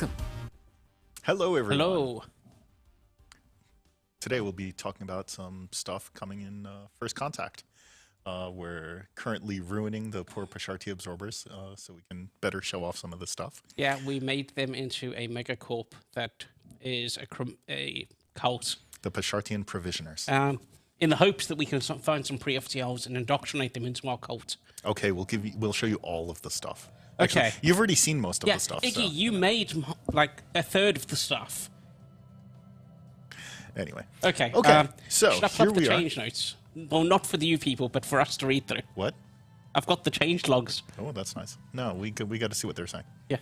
Welcome. Hello, everyone. Hello. Today we'll be talking about some stuff coming in First Contact. We're currently ruining the poor Pasharti absorbers so we can better show off some of the stuff. Yeah, we made them into a megacorp that is a cult. The Pashartian Provisioners. In the hopes that we can find some pre-FTLs and indoctrinate them into our cult. Okay, we'll show you all of the stuff. Okay. Actually, you've already seen most of the stuff. Iggy, so. you made like a third of the stuff. Anyway. Okay. So should I here put the we are. change notes? Well, not for you people, but for us to read through. What? I've got the change logs. Oh, that's nice. No, we got to see what they're saying. Yeah.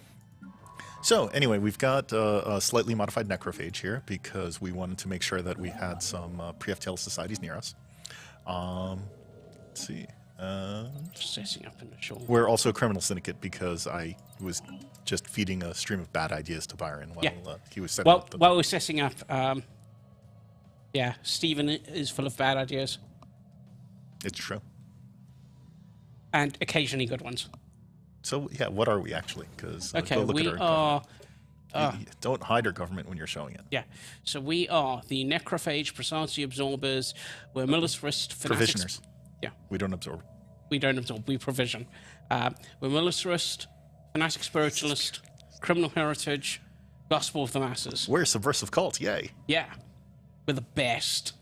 So anyway, we've got a slightly modified necrophage here because we wanted to make sure that we had some pre-FTL societies near us. Let's see. Just setting up in the shore. We're also a criminal syndicate because I was just feeding a stream of bad ideas to Byron while he was setting up. While we're setting up, yeah, Stephen is full of bad ideas. It's true. And occasionally good ones. So yeah, what are we actually? Because Okay, go look we at our are. don't hide our government when you're showing it. Yeah, so we are the necrophage, Pasharti absorbers. We're militarist, fanatics. Provisioners. Yeah, We don't absorb. we don't absorb. We provision. We're militarist, fanatic spiritualist, criminal heritage, gospel of the masses. We're a subversive cult. Yay. Yeah, we're the best.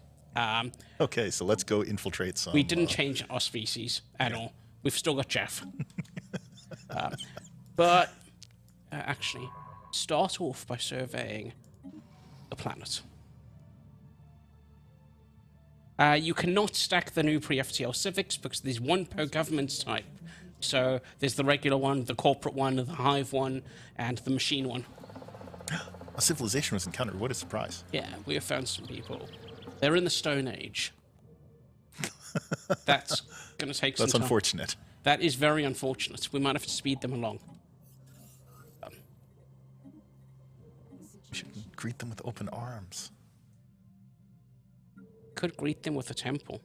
Okay, so let's go infiltrate some. We didn't change our species at all. We've still got Jeff. But actually, start off by surveying the planet. You cannot stack the new pre-FTL civics because there's one per government type. So there's the regular one, the corporate one, the hive one, and the machine one. A civilization was encountered. What a surprise. Yeah, we have found some people. They're in the Stone Age. That's going to take some That's time. unfortunate. That is very unfortunate. We might have to speed them along. We should greet them with open arms. Could greet them with a temple.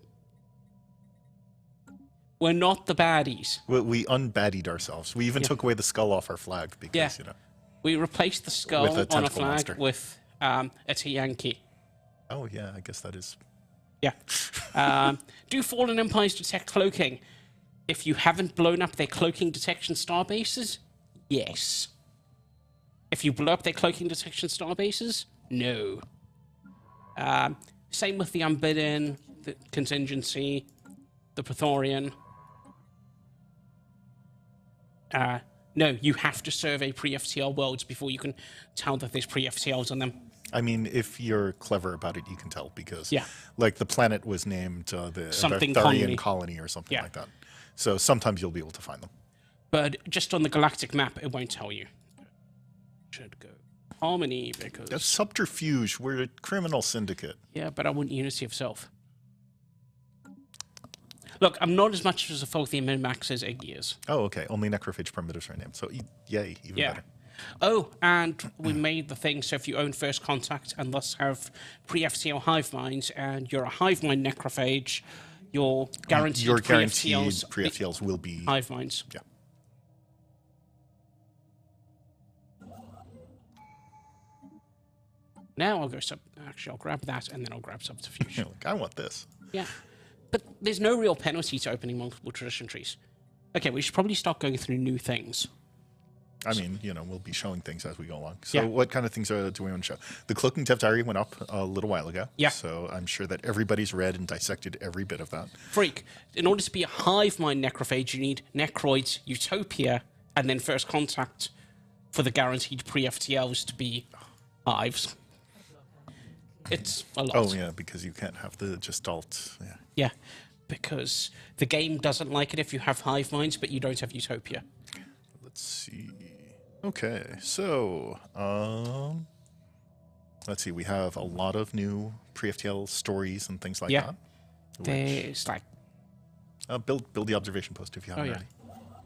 We're not the baddies. We unbaddied ourselves. We even took away the skull off our flag because, you know. We replaced the skull With a on a tentacle flag monster. with a Yankee. Oh, yeah, I guess that is. Yeah. Do fallen empires detect cloaking? If you haven't blown up their cloaking detection starbases, yes. If you blow up their cloaking detection starbases, no. Same with the Unbidden, the Contingency, the Praetorian. No, you have to survey pre-FTL worlds before you can tell that there's pre-FTLs on them. I mean, if you're clever about it, you can tell because, Yeah. like, the planet was named the Something Archaeotech colony or something Yeah. like that. So sometimes you'll be able to find them. But just on the galactic map, it won't tell you. Should go harmony because... That's subterfuge. We're a criminal syndicate. Yeah, but I want unity of self. Look, I'm not as much as a filthy min-max as Iggy is. Oh, okay. Only necrophage primitives are named. So, yay, even better. Oh, and we made the thing so if you own First Contact and thus have pre-FTL hive minds and you're a hive mind necrophage, you're guaranteed Your guaranteed pre-FTLs, pre-FTLs will be... hive minds. Yeah. Now I'll go actually, I'll grab that and then I'll grab subterfuge. You're like, I want this. Yeah. But there's no real penalty to opening multiple tradition trees. Okay, we should probably start going through new things. I mean, you know, we'll be showing things as we go along. So Yeah. what kind of things do we want to show? The Cloaking Dev Diary went up a little while ago. Yeah. So I'm sure that everybody's read and dissected every bit of that. Freak, in order to be a hive mind necrophage, you need Necroids, Utopia, and then First Contact for the guaranteed pre-FTLs to be hives. It's a lot. Oh, yeah, because you can't have the Gestalt. Yeah. Yeah, because the game doesn't like it if you have hive minds, but you don't have Utopia. Let's see. Okay, so let's see. We have a lot of new pre-FTL stories and things like that. There's like... Build the observation post if you haven't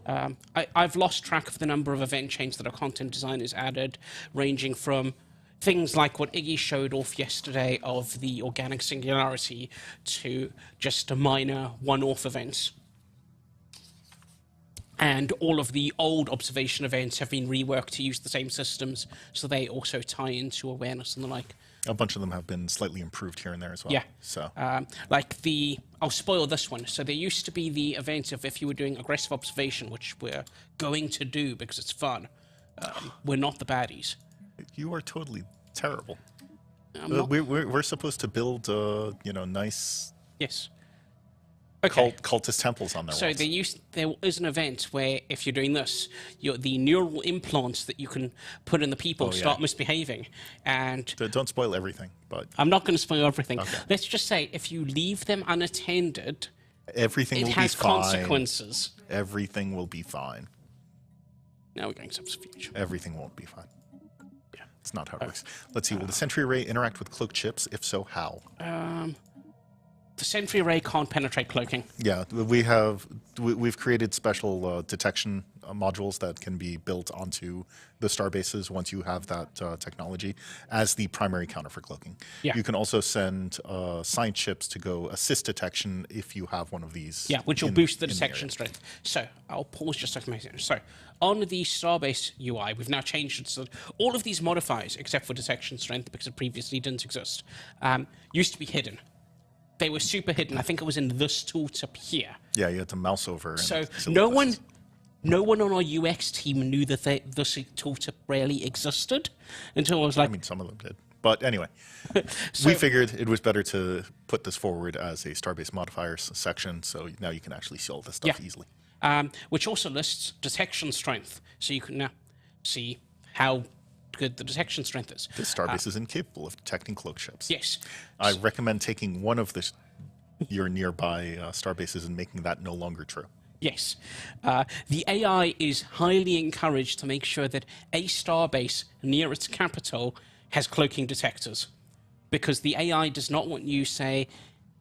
already. I've lost track of the number of event chains that our content designers added, ranging from things like what Iggy showed off yesterday of the organic singularity to just a minor one-off events. And all of the old observation events have been reworked to use the same systems, so they also tie into awareness and the like. A bunch of them have been slightly improved here and there as well. Yeah. So I'll spoil this one. So there used to be the event of if you were doing aggressive observation, which we're going to do because it's fun. We're not the baddies. you are totally terrible. Not... We're supposed to build, nice. Yes. Okay. Cultist temples on their So walls. there is an event where if you're doing this, the neural implants that you can put in the people start misbehaving. And Don't spoil everything, but I'm not going to spoil everything. Okay. Let's just say if you leave them unattended, everything will be fine. it has consequences. Everything will be fine. Now we're going subterfuge. Everything won't be fine. Yeah, it's not how it works. Let's see. Will the sentry array interact with cloaked ships? If so, how? The sentry array can't penetrate cloaking. Yeah, we've created special detection modules that can be built onto the starbases once you have that technology as the primary counter for cloaking. Yeah. You can also send science ships to go assist detection if you have one of these. Yeah, which will boost the detection strength. So I'll pause just a second. So on the Starbase UI, we've now changed it so that all of these modifiers, except for detection strength, because it previously didn't exist, used to be hidden. They were super hidden. I think it was in this tooltip here. Yeah, you had to mouse over. And so no one on our UX team knew that this tooltip really existed until I was like... I mean, some of them did. But anyway, we figured it was better to put this forward as a Starbase modifiers section, so now you can actually see all this stuff easily. Which also lists detection strength, so you can now see how good the detection strength is. This starbase is incapable of detecting cloaked ships. Yes. I recommend taking one of your nearby starbases and making that no longer true. Yes. The AI is highly encouraged to make sure that a starbase near its capital has cloaking detectors, because the AI does not want you, say,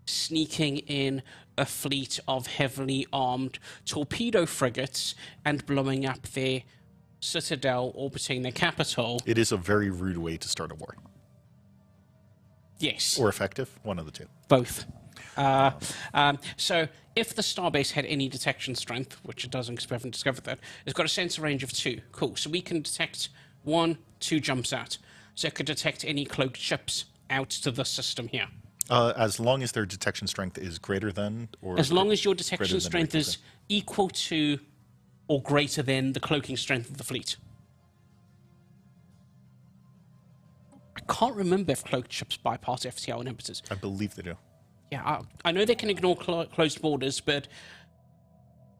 sneaking in a fleet of heavily armed torpedo frigates and blowing up their citadel orbiting their capital. It is a very rude way to start a war. Yes. Or effective, one of the two. Both. So if the starbase had any detection strength, which it doesn't because we haven't discovered that, it's got a sensor range of 2. Cool. So we can detect 1, 2 jumps out. So it could detect any cloaked ships out to the system here. As long as their detection strength is greater than, or as long as your detection strength is equal to or greater than the cloaking strength of the fleet. I can't remember if cloaked ships bypass FTL inhibitors. I believe they do. Yeah, I know they can ignore closed borders, but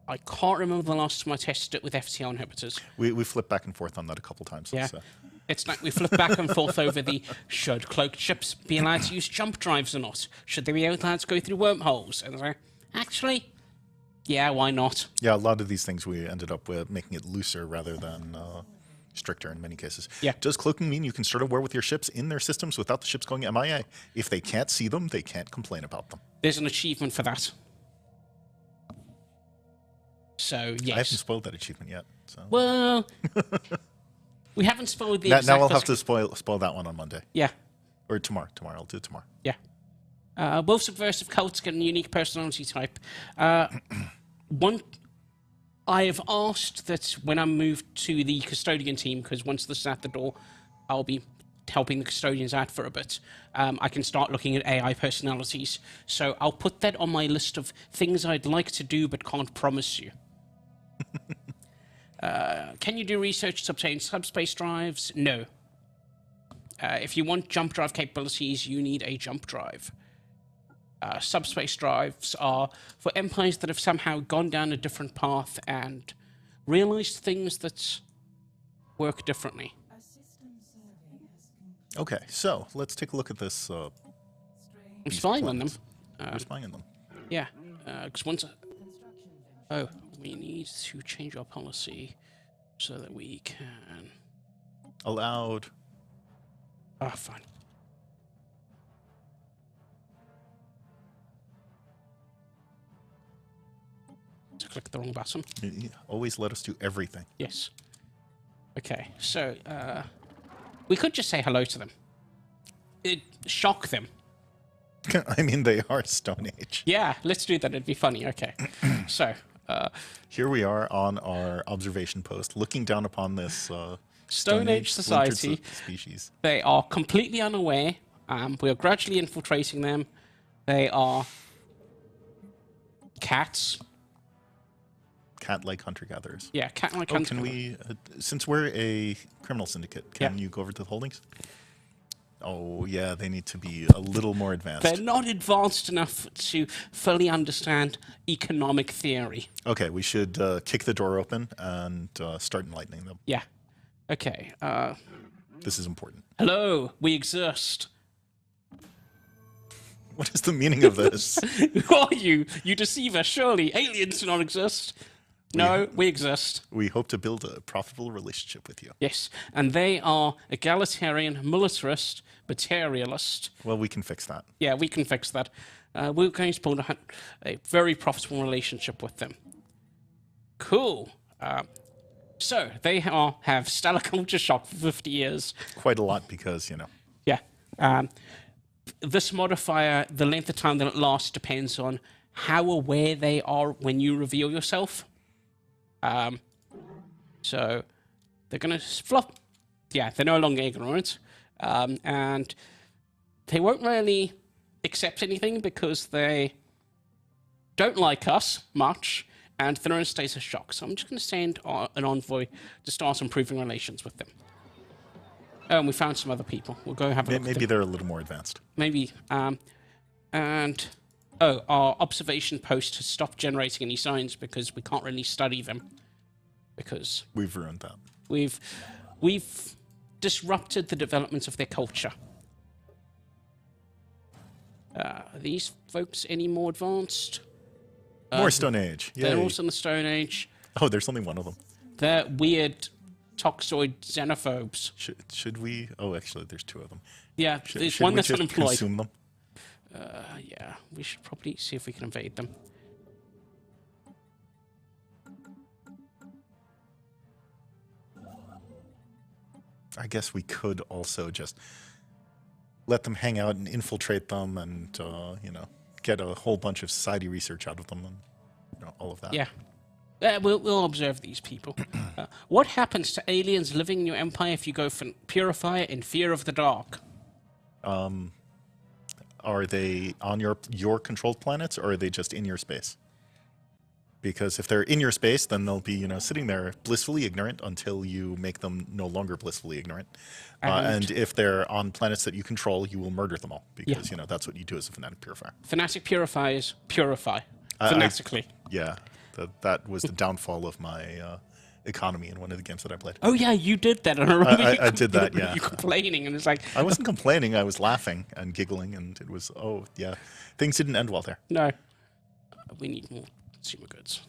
I can't remember the last time I tested it with FTL inhibitors. We flipped back and forth on that a couple times. Yeah. So. It's like we flip back and forth over should cloaked ships be allowed to use jump drives or not? Should they be allowed to go through wormholes? And actually, yeah, why not? Yeah, a lot of these things we ended up with making it looser rather than stricter in many cases. Yeah. Does cloaking mean you can start a war with your ships in their systems without the ships going MIA? If they can't see them, they can't complain about them. There's an achievement for that. So, yes. I haven't spoiled that achievement yet. So. Well, we haven't spoiled the Now I'll have to spoil that one on Monday. Yeah. Or tomorrow. I'll do it tomorrow. Yeah. Both subversive cults get a unique personality type. I have asked that when I move to the custodian team, because once this is at the door, I'll be helping the custodians out for a bit. I can start looking at AI personalities. So I'll put that on my list of things I'd like to do but can't promise you. Can you do research to obtain subspace drives? No. If you want jump drive capabilities, you need a jump drive. Subspace drives are for empires that have somehow gone down a different path and realized things that work differently. Okay, so let's take a look at this. I'm spying on them. We're spying on them. Yeah, because once... Oh, we need to change our policy so that we can... Allowed. Ah, fine. To click the wrong button. You always let us do everything. Yes. Okay, so we could just say hello to them. It'd shock them. I mean, they are Stone Age. Yeah, let's do that. It'd be funny. Okay. So Here we are on our observation post, looking down upon this Stone Age splintered society. Species. They are completely unaware. We are gradually infiltrating them. They are cats. Cat-like hunter-gatherers. Yeah, cat-like Oh, hunter. can we, since we're a criminal syndicate, can you go over to the holdings? Oh, yeah, they need to be a little more advanced. They're not advanced enough to fully understand economic theory. Okay, we should kick the door open and start enlightening them. Yeah. Okay. This is important. Hello, we exist. What is the meaning of this? Who are you? You deceiver. Surely aliens do not exist. No, we exist. We hope to build a profitable relationship with you. Yes, and they are egalitarian, militarist, materialist. Well, we can fix that. Yeah, we can fix that. We're going to build a very profitable relationship with them. Cool. So they have stellar culture shock for 50 years. Quite a lot because, you know. Yeah. This modifier, the length of time that it lasts, depends on how aware they are when you reveal yourself. So they're going to flop. Yeah, they're no longer ignorant. And they won't really accept anything because they don't like us much, and they're in a state of shock. So I'm just going to send an envoy to start improving relations with them. Oh, and we found some other people. We'll go have a look. Maybe they're a little more advanced. Maybe. And our observation post has stopped generating any signs because we can't really study them. Because we've ruined that. We've disrupted the development of their culture. Are these folks any more advanced? More Stone Age. Yay. They're also in the Stone Age. Oh, there's only one of them. They're weird toxoid xenophobes. Should we? Oh, actually, there's two of them. Yeah, there's one that's unemployed. Consume them? Yeah, we should probably see if we can invade them. I guess we could also just let them hang out and infiltrate them and, you know, get a whole bunch of society research out of them and, you know, all of that. Yeah. We'll observe these people. What happens to aliens living in your empire if you go for Purifier in Fear of the Dark? Are they on your controlled planets, or are they just in your space? Because if they're in your space, then they'll be, you know, sitting there blissfully ignorant until you make them no longer blissfully ignorant. And if they're on planets that you control, you will murder them all because, you know, that's what you do as a fanatic purifier. Fanatic purifiers purify fanatically. Yeah, that was the downfall of my economy in one of the games that I played. Oh yeah, you did that. And I did that. Yeah, you complaining, and it's like I wasn't complaining. I was laughing and giggling, and it was things didn't end well there. No, we need more consumer goods.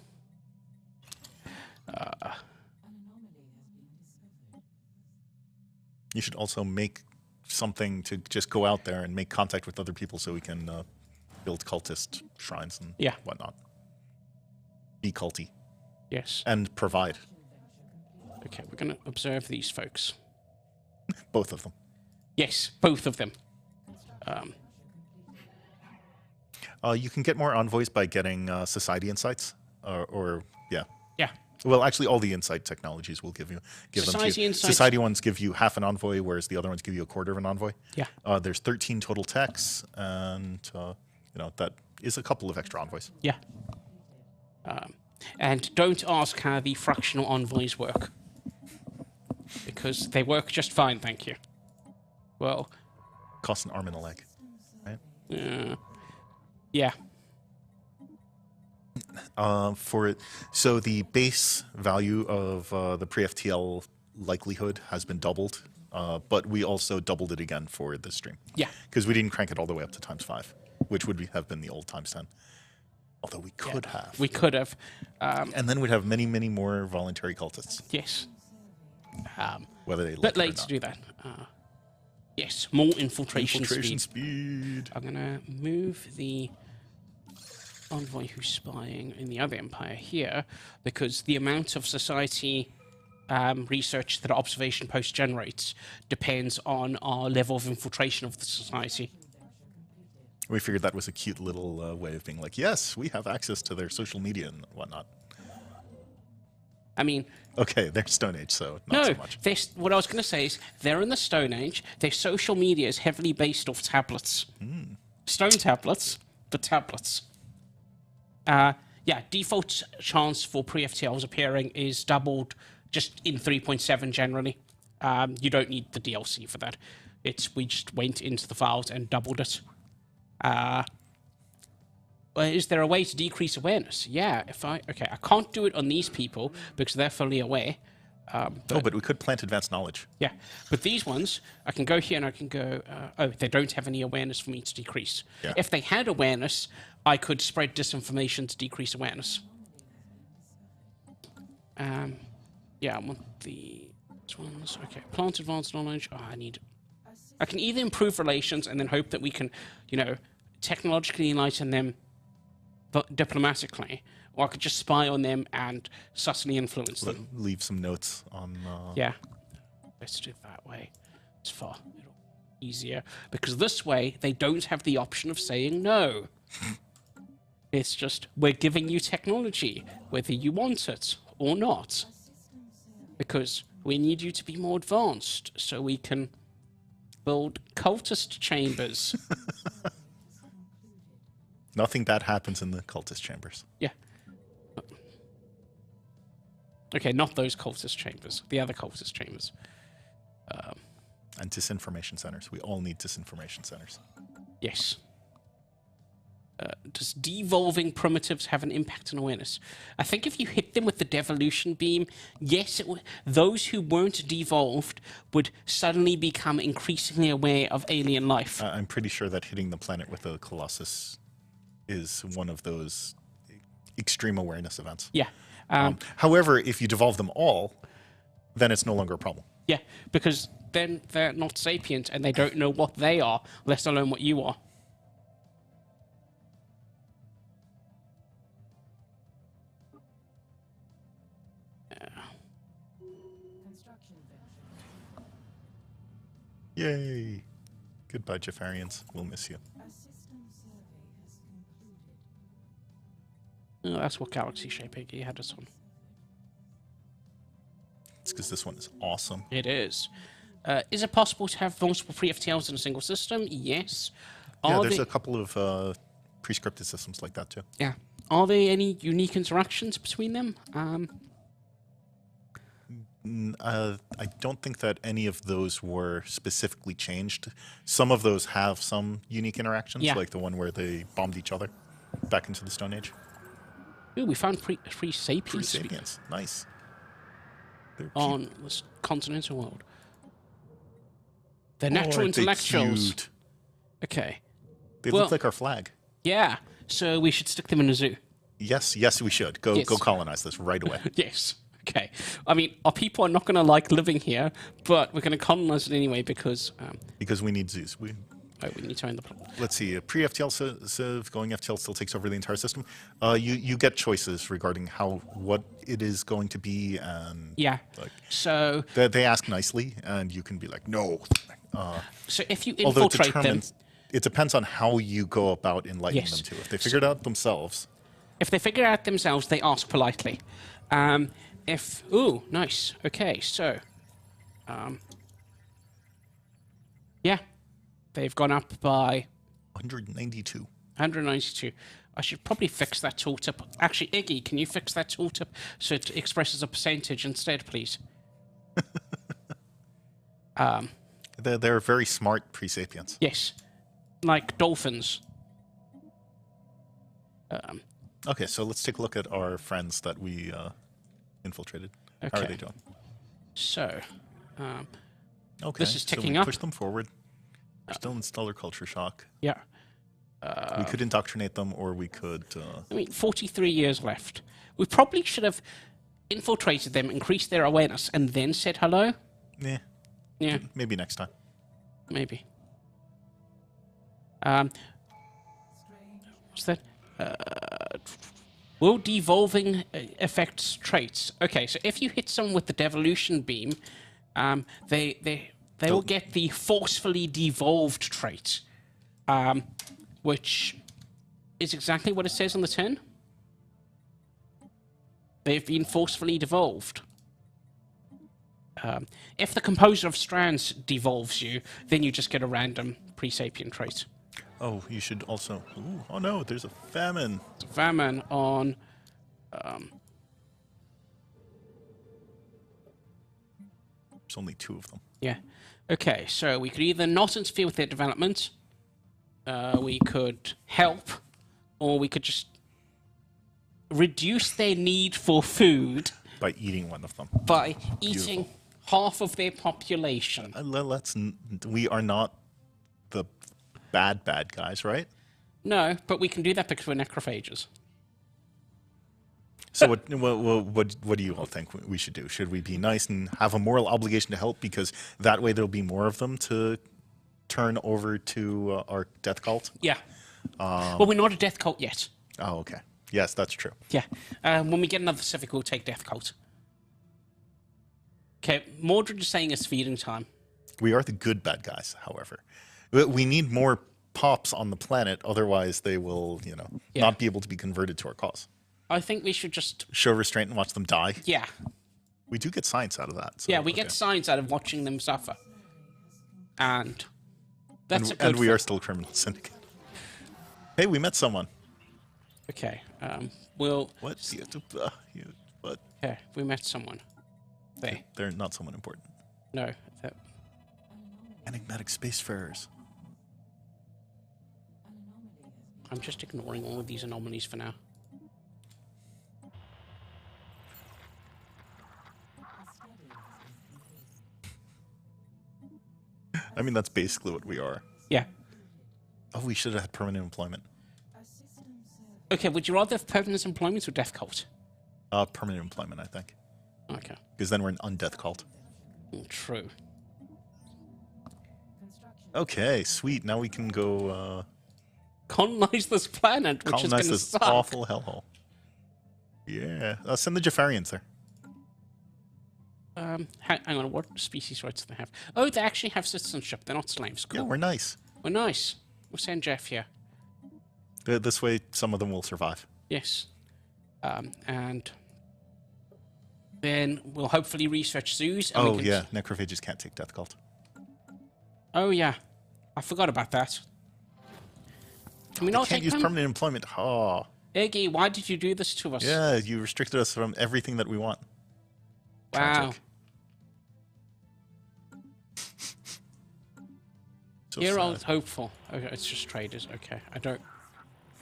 You should also make something to just go out there and make contact with other people so we can build cultist shrines and whatnot. Be culty. Yes. And provide. Okay, we're going to observe these folks. Both of them. Yes, both of them. You can get more envoys by getting society insights, yeah. Well, actually, all the insight technologies will give them to you. Society ones give you half an envoy, whereas the other ones give you a quarter of an envoy. Yeah. There's 13 total techs, and you know, that is a couple of extra envoys. Yeah. And don't ask how the fractional envoys work, because they work just fine, thank you. Well, costs an arm and a leg, right? Yeah. So the base value of the Pre-FTL likelihood has been doubled, but we also doubled it again for this stream. Yeah. Because we didn't crank it all the way up to ×5, which would have been the old ×10. Although we could have. We could have. And then we'd have many, many more voluntary cultists. Yes. Whether they bit late to do that. Yes, more infiltration speed. I'm going to move the envoy who's spying in the other empire here, because the amount of society research that our observation post generates depends on our level of infiltration of the society. We figured that was a cute little way of being like, yes, we have access to their social media and whatnot. I mean, Okay, they're Stone Age, so not so no, much. what I was going to say is they're in the Stone Age. Their social media is heavily based off tablets. Stone tablets, but tablets. Yeah, default chance for pre-FTLs appearing is doubled just in 3.7 generally. You don't need the DLC for that. We just went into the files and doubled it. Is there a way to decrease awareness? Yeah, okay, I can't do it on these people because they're fully aware. But we could plant advanced knowledge. Yeah, but these ones, I can go here and I can go, they don't have any awareness for me to decrease. Yeah. If they had awareness, I could spread disinformation to decrease awareness. Yeah, I want these ones. Okay, plant advanced knowledge. Oh, I can either improve relations and then hope that we can, technologically enlighten them but diplomatically, or I could just spy on them and subtly influence them. Leave some notes on... Yeah. Let's do it that way. It's far easier. Because this way, they don't have the option of saying no. It's just, we're giving you technology, whether you want it or not. Because we need you to be more advanced, so we can build cultist chambers. Nothing bad happens in the cultist chambers. Yeah. Okay, not those cultist chambers. The other cultist chambers. And disinformation centers. We all need disinformation centers. Yes. Does devolving primitives have an impact on awareness? I think if you hit them with the devolution beam, yes, those who weren't devolved would suddenly become increasingly aware of alien life. I'm pretty sure that hitting the planet with a colossus is one of those extreme awareness events. Yeah. However, if you devolve them all, then it's no longer a problem. Yeah, because then they're not sapient and they don't know what they are, let alone what you are. Yay! Goodbye, Jafarians. We'll miss you. Oh, that's what galaxy shaping he had us on. It's because this one is awesome. It is. Is it possible to have multiple pre-FTLs in a single system? Yes. Yeah, there's a couple of pre-scripted systems like that too. Yeah. Are there any unique interactions between them? I don't think that any of those were specifically changed. Some of those have some unique interactions, like the one where they bombed each other back into the Stone Age. Ooh, we found free sapiens. Free sapiens, nice. On this continental world. They're natural intellectuals. Cute. Okay. They look like our flag. Yeah, so we should stick them in a zoo. Yes, we should. Go colonize this right away. Yes. Okay. I mean, our people are not going to like living here, but we're going to colonize it anyway because... because we need zoos. We need to own the planet. Let's see. A pre-FTL Civ going FTL still takes over the entire system. You get choices regarding what it is going to be, and so they ask nicely, and you can be like, no. So if you infiltrate them, it depends on how you go about enlightening them to. If they figure it out themselves, they ask politely. Ooh, nice. Okay, so, yeah. They've gone up by 192. 192. I should probably fix that tooltip. Actually, Iggy, can you fix that tooltip so it expresses a percentage instead, please? They're very smart pre-sapiens. Yes, like dolphins. Okay, so let's take a look at our friends that we infiltrated. Okay. How are they doing? So, okay, this is ticking up. Push them forward. We're still in stellar culture shock. Yeah. We could indoctrinate them, or we could... 43 years left. We probably should have infiltrated them, increased their awareness, and then said hello. Yeah. Maybe next time. Maybe. What's that? Will devolving affect traits? Okay, so if you hit someone with the devolution beam, they will get the forcefully devolved trait, which is exactly what it says on the tin. They've been forcefully devolved. If the composer of strands devolves you, then you just get a random pre-sapient trait. Oh, you should also... Ooh, oh no, there's a famine. Famine on... There's only 2 of them. Yeah. Okay, so we could either not interfere with their development, we could help, or we could just reduce their need for food By eating one of them. by eating half of their population. We are not the bad guys, right? No, but we can do that because we're necrophages. So what do you all think we should do? Should we be nice and have a moral obligation to help because that way there'll be more of them to turn over to our death cult? Yeah. Well, we're not a death cult yet. Oh, okay. Yes, that's true. Yeah. When we get another civic, we'll take death cult. Okay, Mordred is saying it's feeding time. We are the good bad guys, however. We need more pops on the planet, otherwise they will, not be able to be converted to our cause. I think we should just... Show restraint and watch them die. Yeah. We do get science out of that. So, yeah, we get science out of watching them suffer. And that's and we are still criminal syndicate. Hey, we met someone. Okay, we'll... What? What? Okay, we met someone. They're not someone important. No. Enigmatic spacefarers. I'm just ignoring all of these anomalies for now. I mean, that's basically what we are. Yeah. Oh, we should have had permanent employment. Okay, would you rather have permanent employment or death cult? Permanent employment, I think. Okay. Because then we're an undeath cult. True. Okay, sweet. Now we can go colonize this planet, which is going to suck. Awful hellhole. Yeah, send the Jafarians there. Hang on, what species rights do they have? Oh, they actually have citizenship. They're not slaves. Cool. Yeah, we're nice. We're nice. We'll send Jeff here. This way, some of them will survive. Yes. And then we'll hopefully research zoos. And oh, yeah. Necrophages can't take death cult. Oh, yeah. I forgot about that. Can we not can't use permanent employment. Oh. Iggy, why did you do this to us? Yeah, you restricted us from everything that we want. Wow. So You're old hopeful. Okay, it's just traders. Okay, I don't...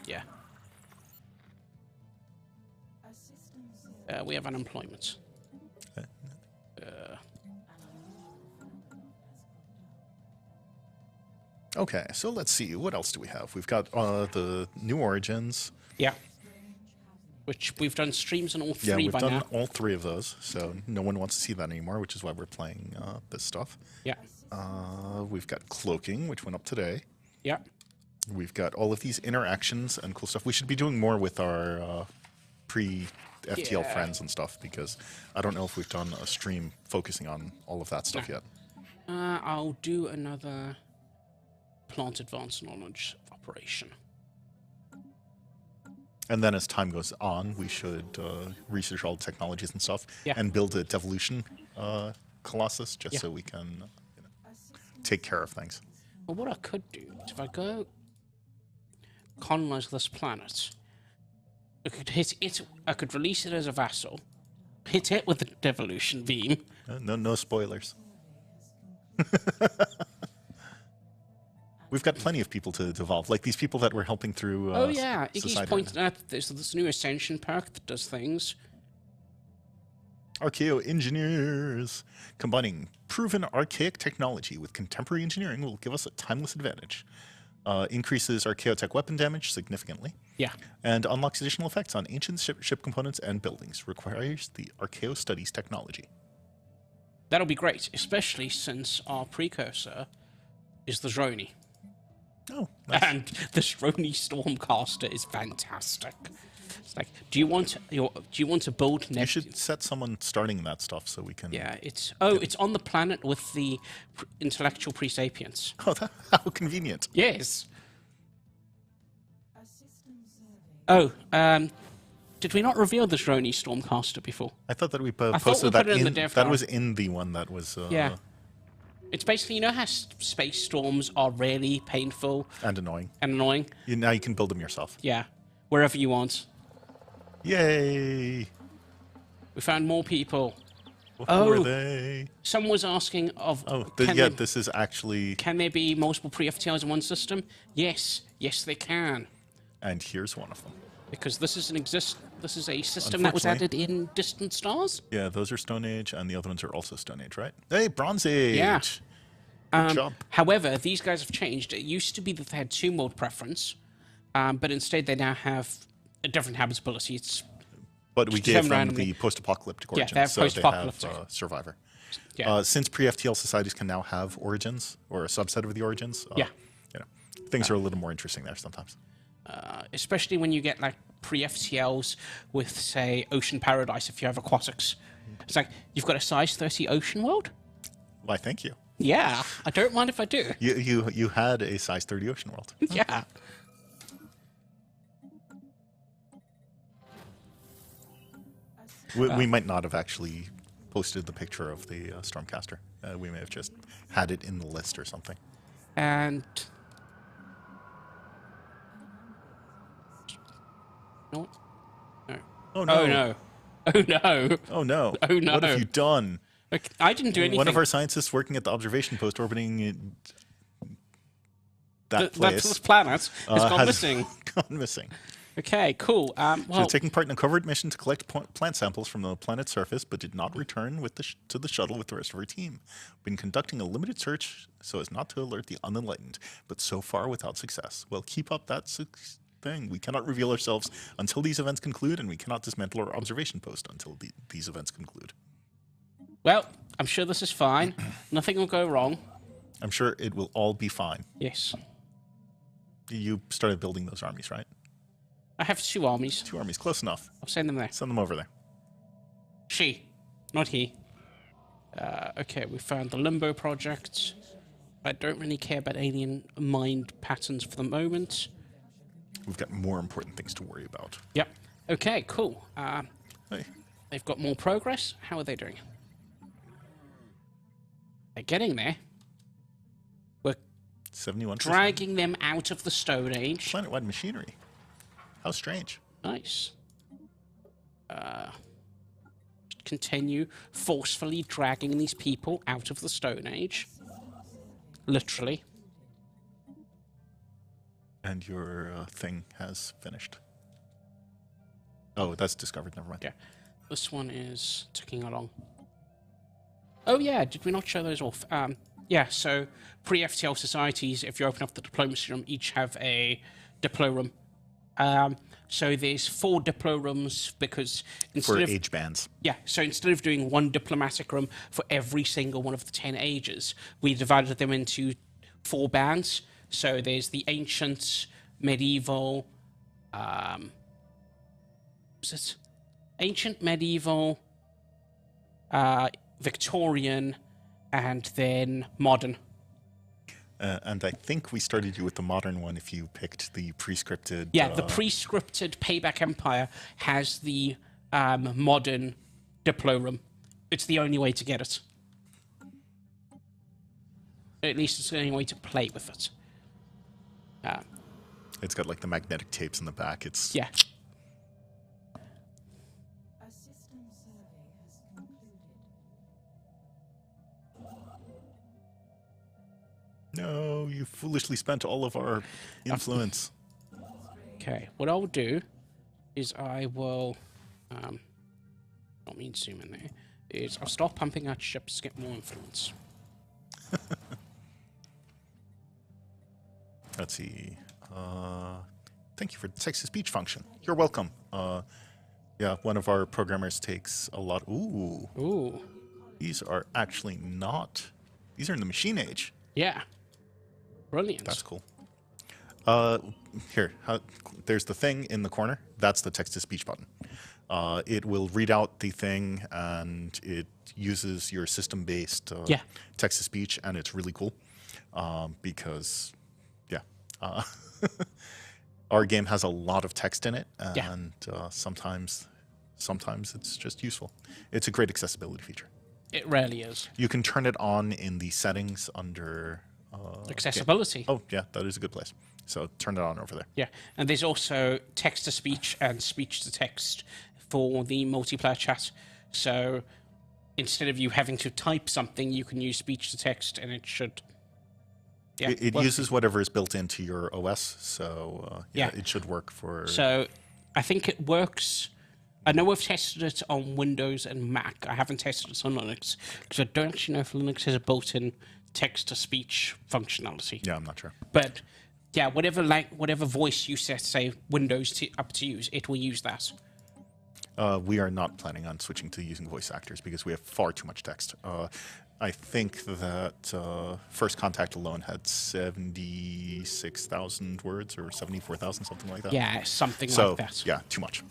Yeah. We have unemployment. Okay, so let's see. What else do we have? We've got the New Origins. Yeah. Which we've done streams on all three by now. Yeah, we've done all 3 of those, so no one wants to see that anymore, which is why we're playing this stuff. Yeah. We've got Cloaking, which went up today. Yeah. We've got all of these interactions and cool stuff. We should be doing more with our pre-FTL friends and stuff, because I don't know if we've done a stream focusing on all of that stuff yet. I'll do another plant advanced knowledge operation. And then as time goes on, we should research all the technologies and stuff and build a devolution colossus just so we can take care of things. Well, what I could do is if I go colonize this planet, I could hit it. I could release it as a vassal, hit it with the devolution beam. No spoilers. We've got plenty of people to devolve, like these people that we're helping through. Oh yeah, Iggy's society. pointed out that there's this new ascension perk that does things. Archaeo engineers combining proven archaic technology with contemporary engineering will give us a timeless advantage. Increases Archaeotech weapon damage significantly. Yeah. And unlocks additional effects on ancient ship components and buildings. Requires the Archaeo Studies technology. That'll be great, especially since our precursor is the Zhroni. Oh, nice. And the Zhroni Stormcaster is fantastic. It's like, do you want to build? You should set someone starting that stuff so we can. Yeah, it's it's on the planet with the intellectual pre-sapients. Oh, how convenient. Yes. Oh, Did we not reveal the Drony Stormcaster before? I thought that we thought we posted put that it in the in. dev That guide. was in the one that was. Yeah. It's basically, you know how space storms are really painful And annoying. and annoying? Now you can build them yourself. Yeah. Wherever you want. Yay! We found more people. What Oh. were they? Someone was asking of... This is actually. Can there be multiple pre-FTLs in one system? Yes. Yes, they can. And here's one of them. Because this is a system that was added in distant stars. Yeah, those are Stone Age, and the other ones are also Stone Age, right? Hey, Bronze Age! Yeah. Good job. However, these guys have changed. It used to be that they had 2 mode preference, but instead they now have a different habitability. It's But we just gave them them randomly. the post-apocalyptic Yeah, origins, they have so they have post-apocalyptic. Survivor. Yeah. Since pre-FTL societies can now have origins, or a subset of the origins, Yeah. you know, things are a little more interesting there sometimes. Especially when you get like pre-FTLs with, say, Ocean Paradise. If you have aquatics, it's like you've got a size 30 ocean world. Why, thank you. Yeah, I don't mind if I do. You had a size 30 ocean world. Yeah. We might not have actually posted the picture of the Stormcaster. We may have just had it in the list or something. And no. No. Oh no! Oh no. Oh no. Oh no! Oh, no. What have you done? Okay, I didn't do anything. One of our scientists working at the observation post orbiting that place This planet has gone has missing. gone missing. Okay, cool. She Well, was taking part in a covert mission to collect plant samples from the planet's surface, but did not return to the shuttle with the rest of her team. Been conducting a limited search so as not to alert the unenlightened, but so far without success. Well, keep up that thing. We cannot reveal ourselves until these events conclude, and we cannot dismantle our observation post until these events conclude. well, I'm sure this is fine. Nothing will go wrong. I'm sure it will all be fine. Yes. You started building those armies, right? I have 2 armies. 2 armies, close enough. I'll send them there. Send them over there. She, not he. Okay, we found the Limbo project. I don't really care about alien mind patterns for the moment. We've got more important things to worry about. Yep. Okay, cool. Hey, They've got more progress. How are they doing? They're getting there. We're 71%. dragging them out of the Stone Age. Planet-wide machinery. How strange. Nice. Continue forcefully dragging these people out of the Stone Age. Literally. And your thing has finished. Oh, that's discovered. Never mind. Yeah. This one is ticking along. Oh yeah, did we not show those off? Yeah, so pre-FTL societies, if you open up the diplomacy room, each have a diplo room. So there's 4 diplo rooms because instead For of age bands. yeah, so instead of doing 1 diplomatic room for every single one of the 10 ages, we divided them into 4 bands. So there's the ancient, medieval, what's it? Ancient, medieval, Victorian, and then modern. And I think we started you with the modern one if you picked the prescripted. Yeah, the pre-scripted Payback Empire has the modern diplo room. It's the only way to get it. At least it's the only way to play with it. It's got like the magnetic tapes in the back. It's Yeah. A system survey has concluded. No, you foolishly spent all of our influence. Okay, what I'll do is I will, not mean zoom in there, is I'll start pumping out ships to get more influence. Let's see. Thank you for the text-to-speech function. You're welcome. Yeah, one of our programmers takes a lot. Ooh, Ooh, these are actually not. These are in the machine age. yeah. Brilliant. That's cool. Here, there's the thing in the corner. That's the text-to-speech button. It will read out the thing, and it uses your system-based Yeah. text-to-speech, and it's really cool because, yeah. Our game has a lot of text in it, Yeah. and sometimes it's just useful. It's a great accessibility feature. It rarely is. You can turn it on in the settings under Accessibility. Oh, yeah, that is a good place. So turn it on over there. Yeah, and there's also text-to-speech and speech-to-text for the multiplayer chat. So instead of you having to type something, you can use speech-to-text, and it should... Yeah, It work. uses whatever is built into your OS, so Yeah. it should work for... So I think it works. I know we've tested it on Windows and Mac. I haven't tested it on Linux, because I don't actually know if Linux has a built-in text-to-speech functionality. Yeah, I'm not sure. But yeah, whatever voice you set, say Windows up to use, it will use that. We are not planning on switching to using voice actors because we have far too much text. I think that First Contact alone had 76,000 words or 74,000, something like that. Yeah, something So, like that. yeah, too much.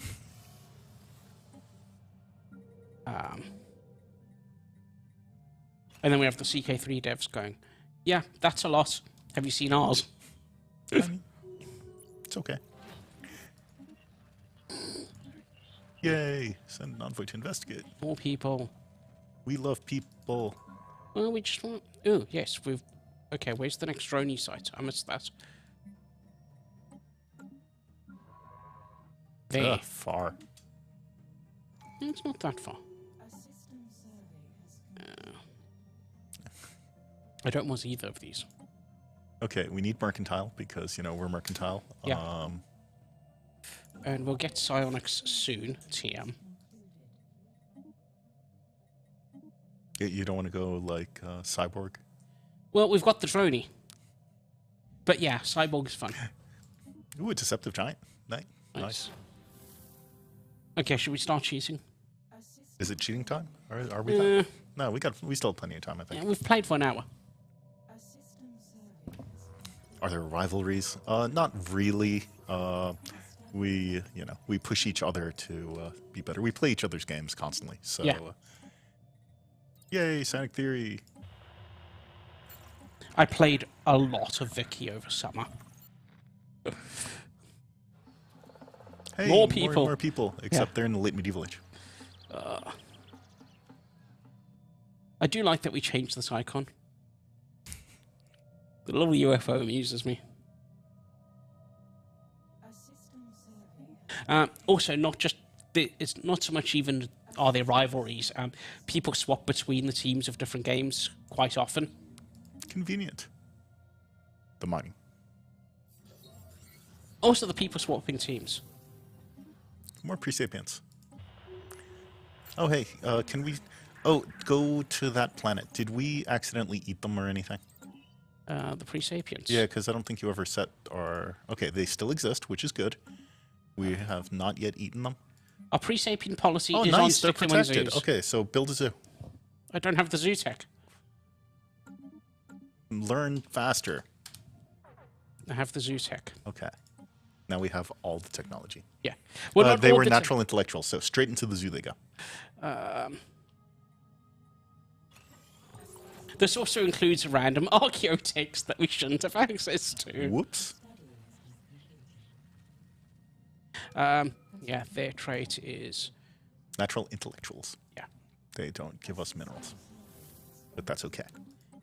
And then we have the CK3 devs going, yeah, that's a lot. Have you seen ours? I mean, it's okay. Yay! Send an envoy to investigate. More people. We love people. Well, we just want... Oh, yes, we've... Okay, where's the next droney site? I missed that. There. Ugh, far. It's not that far. A system survey has I don't want either of these. Okay, we need mercantile because, we're mercantile. Yeah. And we'll get psionics soon, TM. You don't want to go like cyborg? Well, we've got the droney. But yeah, cyborg is fun. Ooh, a deceptive giant. Nice. Okay, should we start cheating? Is it cheating time? Are we done? No, we still have plenty of time, I think. Yeah, we've played for an hour. a system survey has Are there rivalries? Not really. We push each other to be better. We play each other's games constantly. So, Yeah. Yay, Sonic Theory. I played a lot of Vicky over summer. Hey, More people. More people, except they're in the late medieval age. I do like that we changed this icon. The little UFO amuses me. a system survey Also, not just... It's not so much even are there rivalries. People swap between the teams of different games quite often. Convenient. The mining. Also, the people swapping teams. More pre-sapiens. Oh, hey, can we... Oh, go to that planet. Did we accidentally eat them or anything? The pre-sapiens. Yeah, because I don't think you ever set our... Okay, they still exist, which is good. We have not yet eaten them. Our pre-sapien policy Oh, is on nice, they're stick them in protected. zoos. Okay, so build a zoo. I don't have the zoo tech. Learn faster. I have the zoo tech. Okay. Now we have all the technology. Yeah. Well, not They all were the tech. natural intellectuals, so straight into the zoo they go. This also includes random archaeotechs that we shouldn't have access to. Whoops. Yeah, their trait is... Natural intellectuals. Yeah. They don't give us minerals. But that's okay.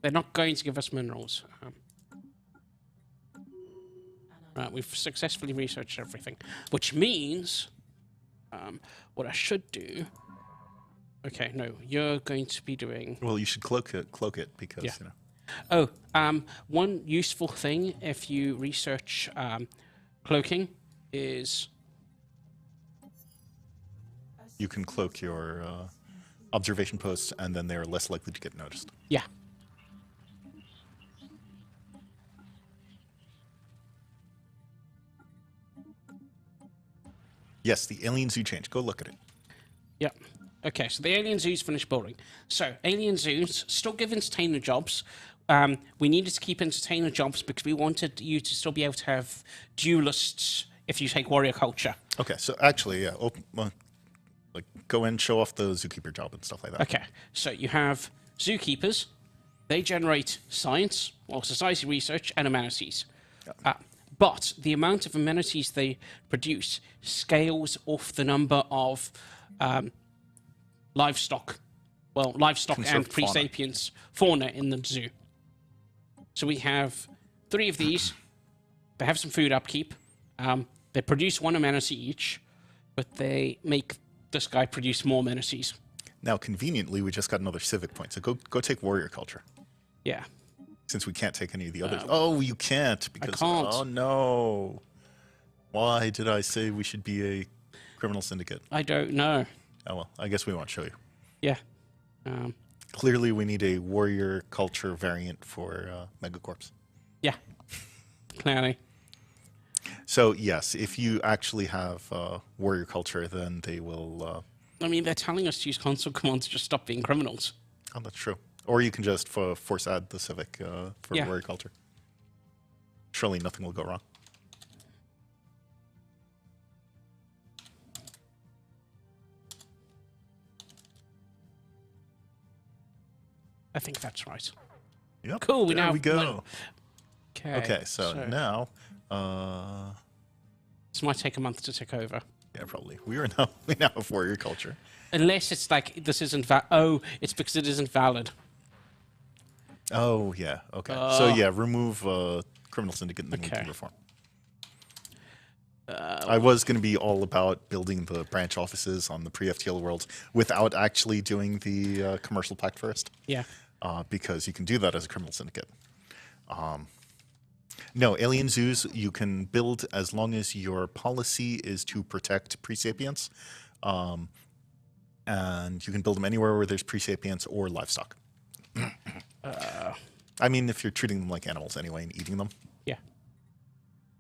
They're not going to give us minerals. Right, we've successfully researched everything. Which means... what I should do... Okay, no, you're going to be doing... Well, you should cloak it because, Yeah. Oh, one useful thing if you research cloaking is... you can cloak your observation posts and then they're less likely to get noticed. Yeah. Yes, the alien zoo change. Go look at it. Yep. Okay, so the alien zoo's finished building. So, alien zoos still give entertainer jobs. We needed to keep entertainer jobs because we wanted you to still be able to have duelists if you take warrior culture. Okay, so actually, yeah, go and show off the zookeeper job and stuff like that. Okay, so you have zookeepers. They generate science, or society research, and amenities. but the amount of amenities they produce scales off the number of livestock. Well, livestock and Conserved fauna. pre-sapiens fauna in the zoo. So we have 3 of these. They have some food upkeep. They produce 1 amenity each, but they make this guy produce more amenities. Now, conveniently, we just got another civic point. So go take warrior culture, Yeah. since we can't take any of the others. Oh, you can't because can't. oh no! Why did I say we should be a criminal syndicate? I don't know. Oh well, I guess we won't show you. Yeah. Clearly, we need a warrior culture variant for Megacorps. Yeah. Clearly. So yes, if you actually have warrior culture, then they will. I mean, they're telling us to use console commands to just stop being criminals. Oh, that's true. Or you can just force add the civic for Yeah. warrior culture. Surely nothing will go wrong. I think that's right. Yep. Cool, we there now- we go. Okay. So now, this might take a month to tick over. yeah, probably we now have warrior culture. Unless it's like, this isn't it's because it isn't valid. Oh yeah, okay. So yeah, remove criminal syndicate and then we Okay. can reform. I was going to be all about building the branch offices on the pre-FTL worlds without actually doing the commercial pact first, Yeah. because you can do that as a criminal syndicate. No, alien zoos you can build as long as your policy is to protect pre-sapients, and you can build them anywhere where there's pre-sapients or livestock. I mean, if you're treating them like animals anyway and eating them. Yeah.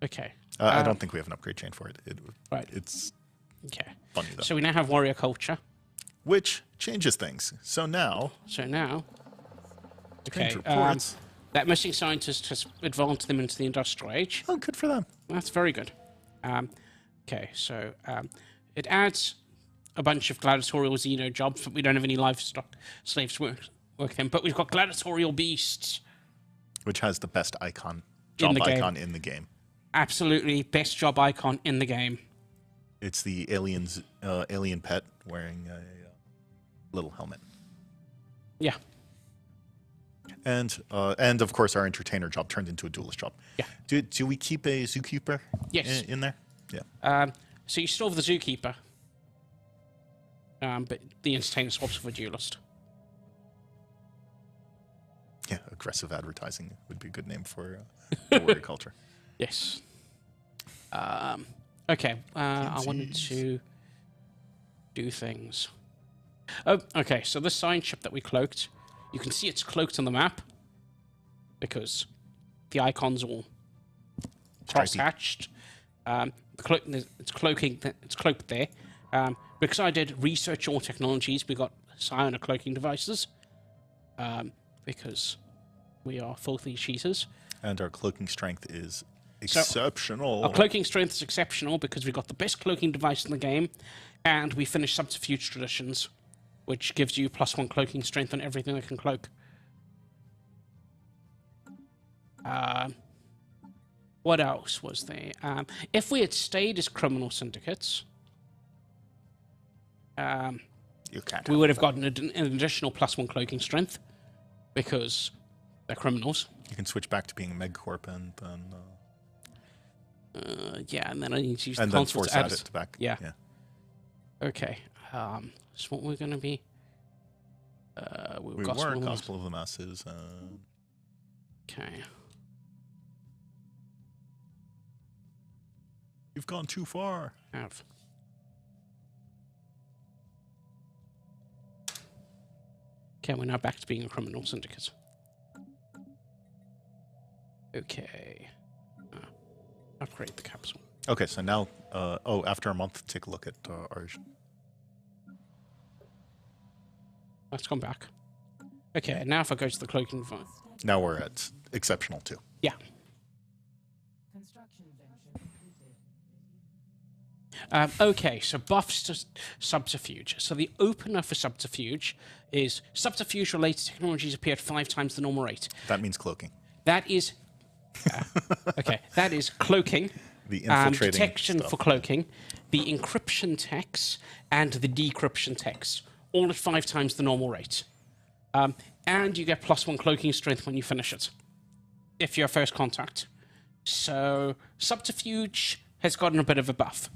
Okay. I don't think we have an upgrade chain for it. Right. It's Okay. funny though. So we now have warrior culture. Which changes things. So now, So now, strange okay, reports. that missing scientist has advanced them into the industrial age. Oh, good for them. That's very good. Okay, so it adds a bunch of gladiatorial xeno jobs, but we don't have any livestock slaves work them. But we've got gladiatorial beasts. Which has the best icon, In job the game. icon in the game. Absolutely best job icon in the game. It's the alien pet wearing a little helmet. Yeah. And of course our entertainer job turned into a duelist job. Yeah. Do we keep a zookeeper Yes. in there? Yeah. So you still have the zookeeper. But the entertainer swaps with a duelist. Yeah, aggressive advertising would be a good name for warrior culture. Yes. Okay. I wanted to do things. Oh, okay. So this science ship that we cloaked, you can see it's cloaked on the map because the icon's all cross-hatched. It's cloaking. It's cloaked there. Because I did research all technologies, we got psionic cloaking devices. Because we are filthy cheaters. And our cloaking strength is exceptional. Our cloaking strength is exceptional because we got the best cloaking device in the game, and we finished subterfuge traditions, which gives you +1 cloaking strength on everything that can cloak. What else was there? If we had stayed as criminal syndicates, You can't. we would have gotten an additional +1 cloaking strength because they're criminals. You can switch back to being a Megcorp and then Yeah, and then I need to use the and then console force to add add it. it back. Yeah. Okay. So what we're going to be? We were Gospel of the Masses. Okay. You've gone too far. Have. Okay, we're now back to being a criminal syndicate. Okay. Upgrade the capsule. Okay, so now, after a month, take a look at ours. Let's come back. Okay, now if I go to the cloaking device. Now we're at exceptional 2. Yeah. Construction venture completed. Okay, so buffs to subterfuge. So the opener for subterfuge is subterfuge-related technologies appear at 5 times the normal rate. That means cloaking. That is Okay, that is cloaking, The infiltrating detection stuff. for cloaking, the encryption techs, and the decryption techs, all at 5 times the normal rate. And you get +1 cloaking strength when you finish it, if you're first contact. So subterfuge has gotten a bit of a buff.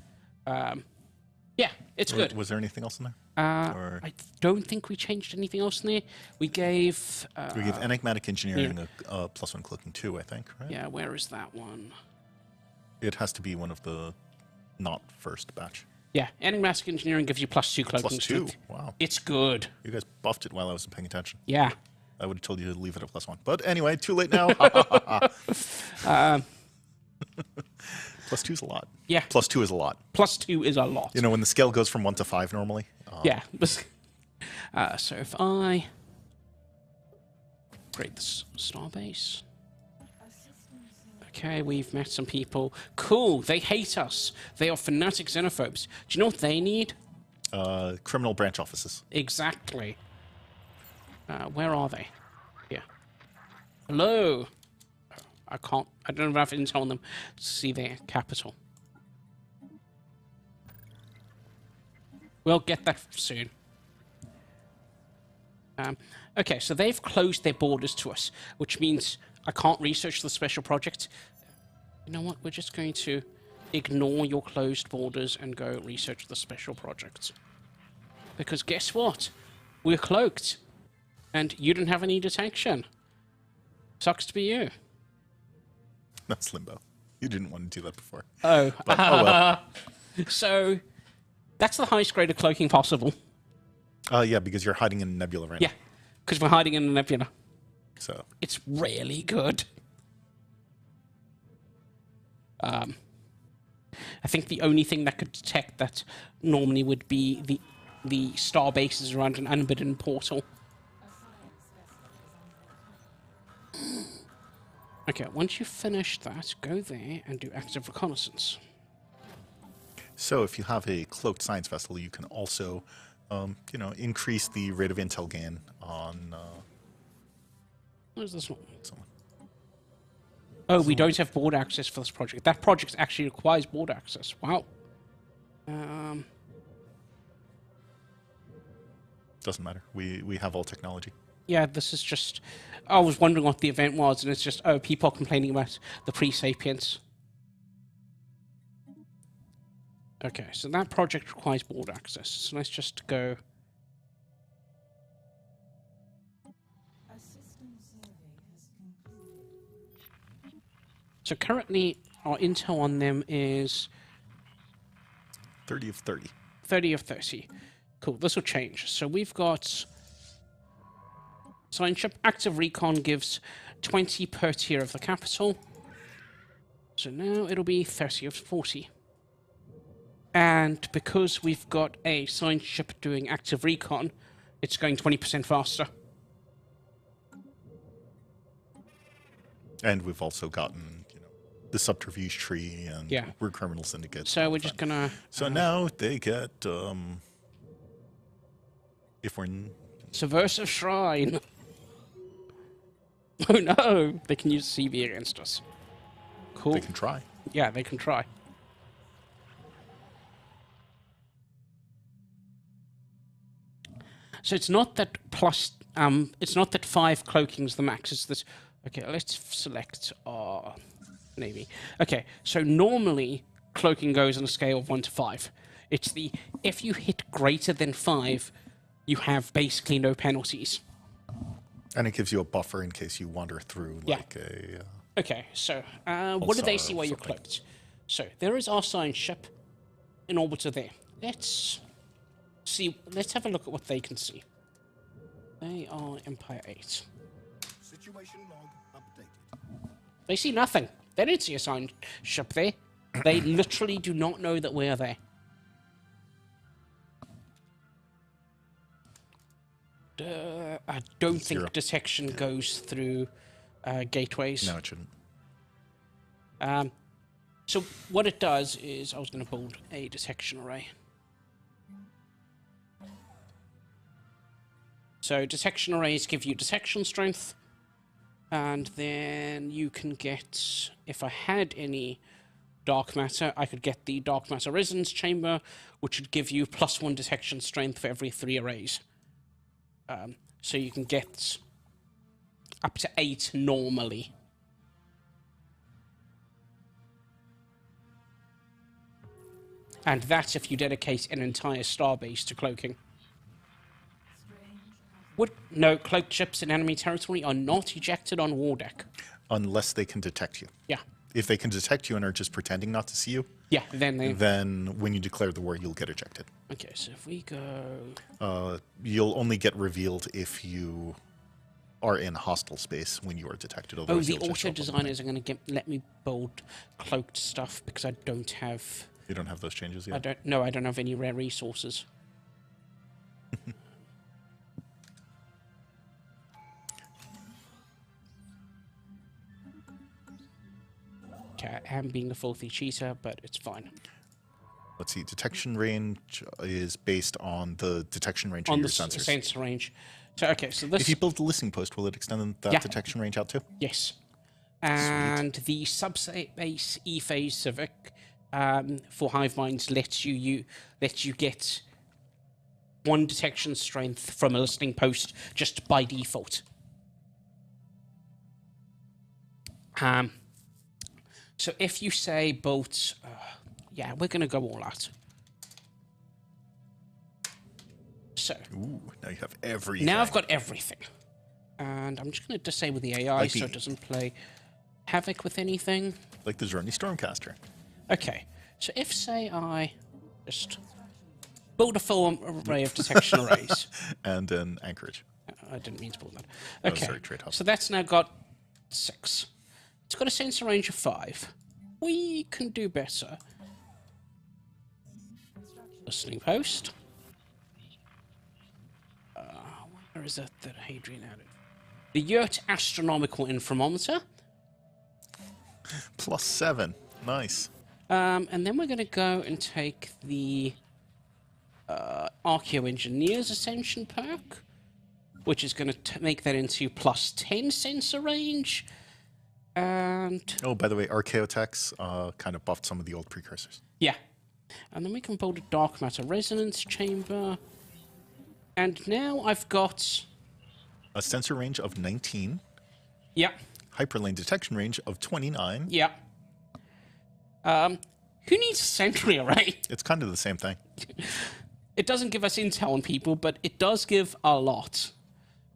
Yeah, it's good. Was there anything else in there? Or- I don't think we changed anything else in there. We gave... We gave enigmatic engineering a +1 cloaking too, I think, right? yeah, where is that one? It has to be one of the not first batch. Yeah, enigmatic engineering gives you +2 cloaking +2. strength. Wow. It's good. You guys buffed it while I wasn't paying attention. Yeah. I would have told you to leave it at +1. But anyway, too late now. +2 is a lot. Yeah. +2 is a lot. +2 is a lot. You know, when the scale goes from 1 to 5 normally. Yeah. So if I upgrade this starbase. Okay, we've met some people. Cool, they hate us. They are fanatic xenophobes. Do you know what they need? Criminal branch offices. Exactly. Where are they? Here. Hello. I don't have enough intel on them to see their capital. We'll get that soon. Okay, so they've closed their borders to us, which means I can't research the special project. You know what? We're just going to ignore your closed borders and go research the special projects. Because guess what? We're cloaked. And you didn't have any detection. Sucks to be you. That's limbo. You didn't want to do that before. Oh. But, oh well. So, that's the highest grade of cloaking possible. Yeah, because you're hiding in a nebula right Yeah, because we're hiding in a nebula. now. So It's really good. I think the only thing that could detect that normally would be the star bases around an unbidden portal. Okay, once you've finished that, go there and do active reconnaissance. So if you have a cloaked science vessel, you can also, increase the rate of intel gain on Where's this one? someone. Oh, we don't have board access for this project. That project actually requires board access. Wow. Doesn't matter. We have all technology. Yeah, this is just... I was wondering what the event was, and it's just, oh, people are complaining about the pre-sapiens. Okay, so that project requires board access. So let's just go... A system survey has concluded. So currently, our intel on them is 30 of 30. 30 of 30. Cool, this will change. So we've got... Science ship active recon gives 20 per tier of the capital. So now it'll be 30 of 40. And because we've got a science ship doing active recon, it's going 20% faster. And we've also gotten, the subterfuge tree and Yeah. we're criminal syndicates. So we're just gonna... So now they get, if we're Subversive Shrine! Oh no! They can use CB against us. Cool. they can try. Yeah, they can try. So it's not that it's not that 5 cloaking's the max, it's this... Okay, let's select our navy. Okay, so normally cloaking goes on a scale of 1 to 5. It's the... If you hit greater than 5, you have basically no penalties. And it gives you a buffer in case you wander through Yeah. like a... Okay, so what do they see Pulsar or while you're something. cloaked? So there is our science ship in orbiter there. Let's see. Let's have a look at what they can see. They are Empire 8. Situation log updated. They see nothing. They don't see a science ship there. They literally do not know that we're there. I don't think 0. detection goes through gateways. No, it shouldn't. So what it does is, I was going to build a detection array. So detection arrays give you detection strength, And then you can get, if I had any dark matter, I could get the dark matter resonance chamber, which would give you +1 detection strength for every 3 arrays. So you can get up to 8 normally. And that's if you dedicate an entire starbase to cloaking. No, cloaked ships in enemy territory are not ejected on war deck. Unless they can detect you. Yeah. If they can detect you and are just pretending not to see you, Yeah, then they... then when you declare the war, you'll get ejected. Okay, so if we go... You'll only get revealed if you are in hostile space when you are detected. Oh, Otherwise the you'll just show auto up on the designers are going to let me build cloaked stuff because I don't have... You don't have those changes yet? I don't have any rare resources. Okay, I am being a filthy cheater, but it's fine. Let's see. Detection range is based on the detection range of On your the sensors. sensor range. So, okay, so this... If you build the listening post, will it extend that Yeah. detection range out too? Yes. And the subspace E-phase civic for hive minds lets you get 1 detection strength from a listening post just by default. So if you say bolt, yeah, we're going to go all out. So Ooh, now you have everything. now I've got everything. And I'm just going to disable the AI Like so the- it doesn't play havoc with anything. Like the Zerny Stormcaster. Okay, so if, say, I just build a full array of detection arrays. And an anchorage. I didn't mean to build that. Oh, Okay, sorry, trade hub. so that's now got 6. It's got a sensor range of 5. We can do better. Listening post. Where is it that Hadrian added? The Yurt Astronomical Inframometer. +7. Nice. And then we're going to go and take the Archaeoengineer's Ascension perk, which is going to make that into +10 sensor range. And Oh, by the way, Archaeotechs kind of buffed some of the old precursors. yeah. And then we can build a dark matter resonance chamber. And now I've got... A sensor range of 19. Yeah. Hyperlane detection range of 29. Yeah. Who needs a sentry array? It's kind of the same thing. It doesn't give us intel on people, but it does give a lot.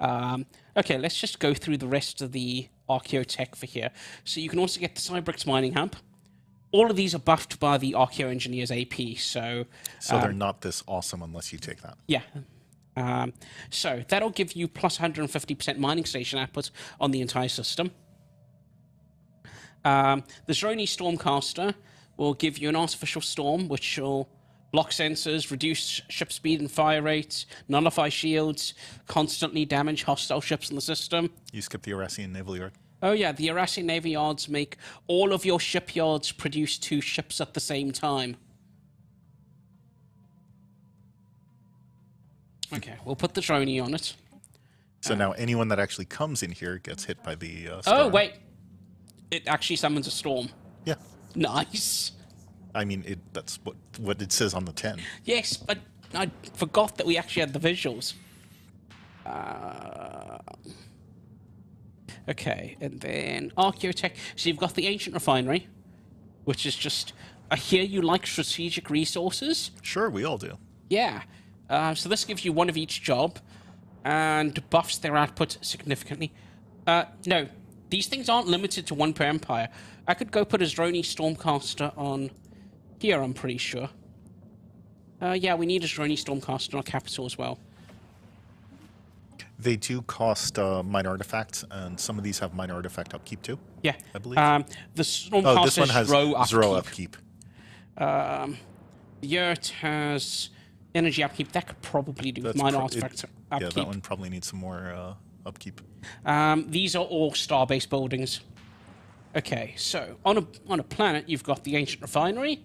Okay, let's just go through the rest of the Archaeotech for here. So you can also get the Cybrix mining hub. All of these are buffed by the Archaeoengineer's AP, so... So they're not this awesome unless you take that. Yeah. So that'll give you +150% mining station output on the entire system. The Zroni Stormcaster will give you an artificial storm, which will block sensors, reduce ship speed and fire rates, nullify shields, constantly damage hostile ships in the system. You skip the Arassian Naval Yard. Oh yeah, the Arassian Navy yards make all of your shipyards produce 2 ships at the same time. Okay, we'll put the Zroni on it. So now anyone that actually comes in here gets hit by the Oh, storm. wait. It actually summons a storm. Yeah. Nice. I mean, that's what it says on the 10. Yes, but I forgot that we actually had the visuals. Okay, and then Archaeotech. So you've got the Ancient Refinery, which is just... I hear you like strategic resources. Sure, we all do. Yeah. So this gives you 1 of each job and buffs their output significantly. No, these things aren't limited to 1 per empire. I could go put a Zroni Stormcaster on here, I'm pretty sure. Yeah, we need a Zroni Stormcaster on our capital as well. They do cost minor artifacts, and some of these have minor artifact upkeep too. Yeah. I believe. The Stormcaster Oh, this one has Zro upkeep. upkeep. The Yurt has energy upkeep. That could probably do with minor artifact upkeep. Yeah, that one probably needs some more upkeep. These are all star-based buildings. Okay, so on a planet, you've got the Ancient Refinery,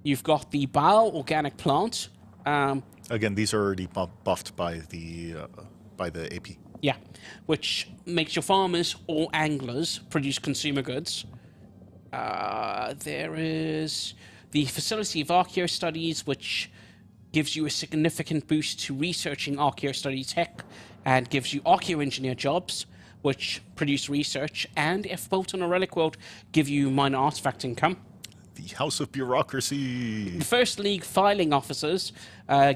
you've got the Baal Organic Plant. Again, these are already buffed by the by the AP. Yeah, which makes your farmers or anglers produce consumer goods. There is the Facility of Archaeo Studies, which gives you a significant boost to researching archaeo study tech and gives you archaeo engineer jobs, which produce research, and if built on a relic world, give you minor artifact income. The House of Bureaucracy. The First League Filing Officers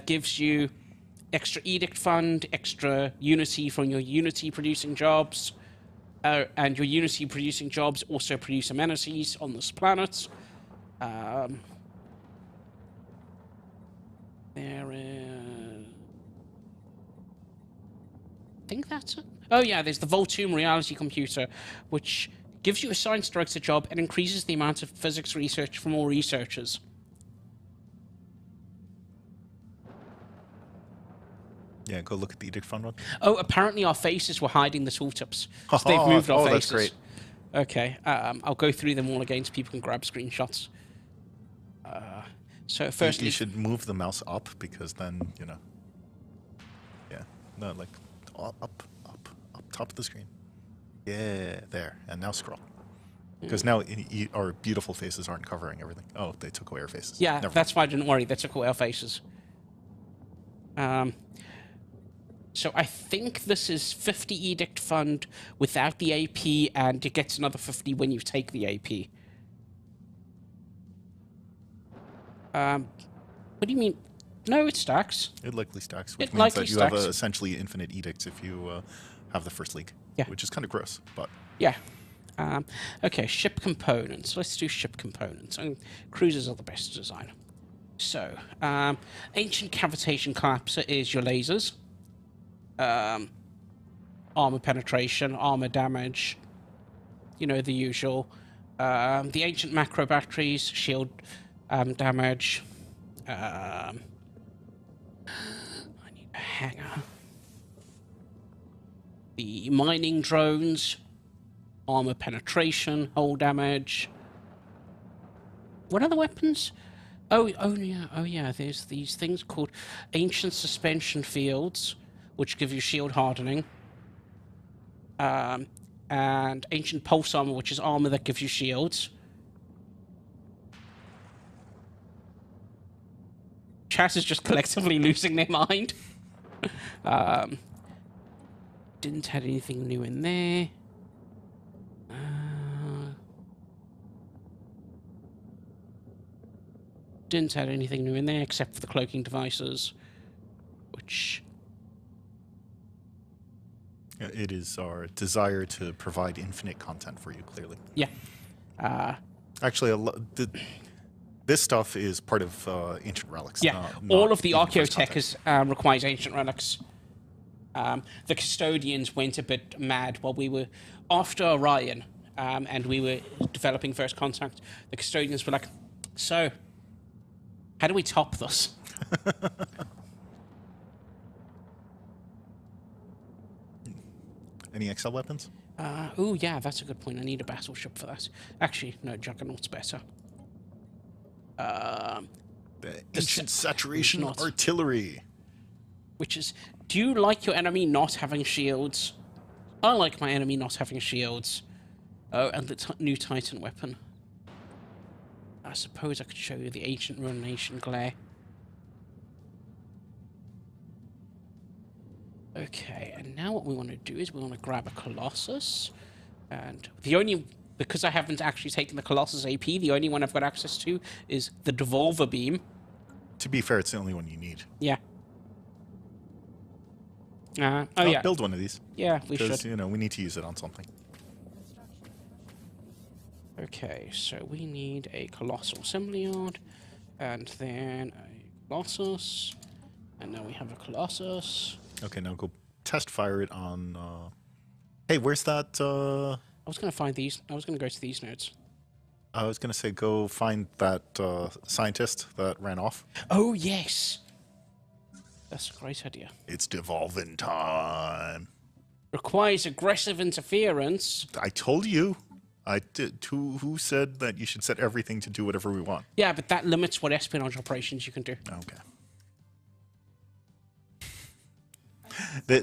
gives you extra edict fund, extra unity from your unity producing jobs, and your unity producing jobs also produce amenities on this planet. There is... I think that's it. Oh yeah, there's the Voltoon Reality Computer, which gives you a science director job and increases the amount of physics research for more researchers. Yeah, go look at the Edict Fund one. Oh, apparently our faces were hiding the tooltips. So they've moved our faces. That's great. Okay, I'll go through them all again so people can grab screenshots. So firstly... You should move the mouse up, because then, you know... Yeah, no, like, up, top of the screen. Yeah, there. And now scroll. Because now our beautiful faces aren't covering everything. Oh, they took away our faces. Yeah, Never that's why I didn't worry. They took away our faces. So I think this is 50 Edict Fund without the AP, and it gets another 50 when you take the AP. What do you mean? No, it stacks. It likely stacks, which It means likely that you have stacks. essentially infinite edicts if you have the First League. Yeah. Which is kind of gross, but... Yeah. Okay, ship components. Let's do ship components. And cruisers are the best to design. So, ancient cavitation collapser is your lasers. Armor penetration, armor damage. You know, the usual. The ancient macro batteries, shield damage. I need a hanger. The mining drones, armor penetration, hull damage. What other weapons? Oh yeah. There's these things called ancient suspension fields, which give you shield hardening, and ancient pulse armor, which is armor that gives you shields. Chat is just collectively losing their mind. Didn't add anything new in there. Didn't add anything new in there except for the cloaking devices, which... Yeah, it is our desire to provide infinite content for you, clearly. Yeah. Actually, this stuff is part of Ancient Relics. Yeah, not all of the even First Archaeotech Contact. requires ancient relics. The custodians went a bit mad while we were after Orion, and we were developing First Contact. The custodians were like, so, how do we top this? Any XL weapons? Oh, yeah, that's a good point. I need a battleship for that. Actually, no, Juggernaut's better. The Ancient Saturation not. Artillery. Which is, do you like your enemy not having shields? I like my enemy not having shields. Oh, and the new Titan weapon. I suppose I could show you the Ancient Ruination Glare. Okay, and now what we want to do is we want to grab a Colossus. And because I haven't actually taken the Colossus AP, the only one I've got access to is the Devolver Beam. To be fair, it's the only one you need. Yeah. I'll yeah. build one of these. Yeah, we Because, should. you know, we need to use it on something. Okay, so we need a Colossal Assembly Yard, and then a Colossus, and now we have a Colossus. Okay, now go test fire it on... Hey, where's that... I was going to find these. I was going to go to these nodes. I was going to say go find that scientist that ran off. Oh, yes! That's a great idea. It's devolving time. Requires aggressive interference. I told you. I did. Who said that you should set everything to do whatever we want? Yeah, but that limits what espionage operations you can do. Okay.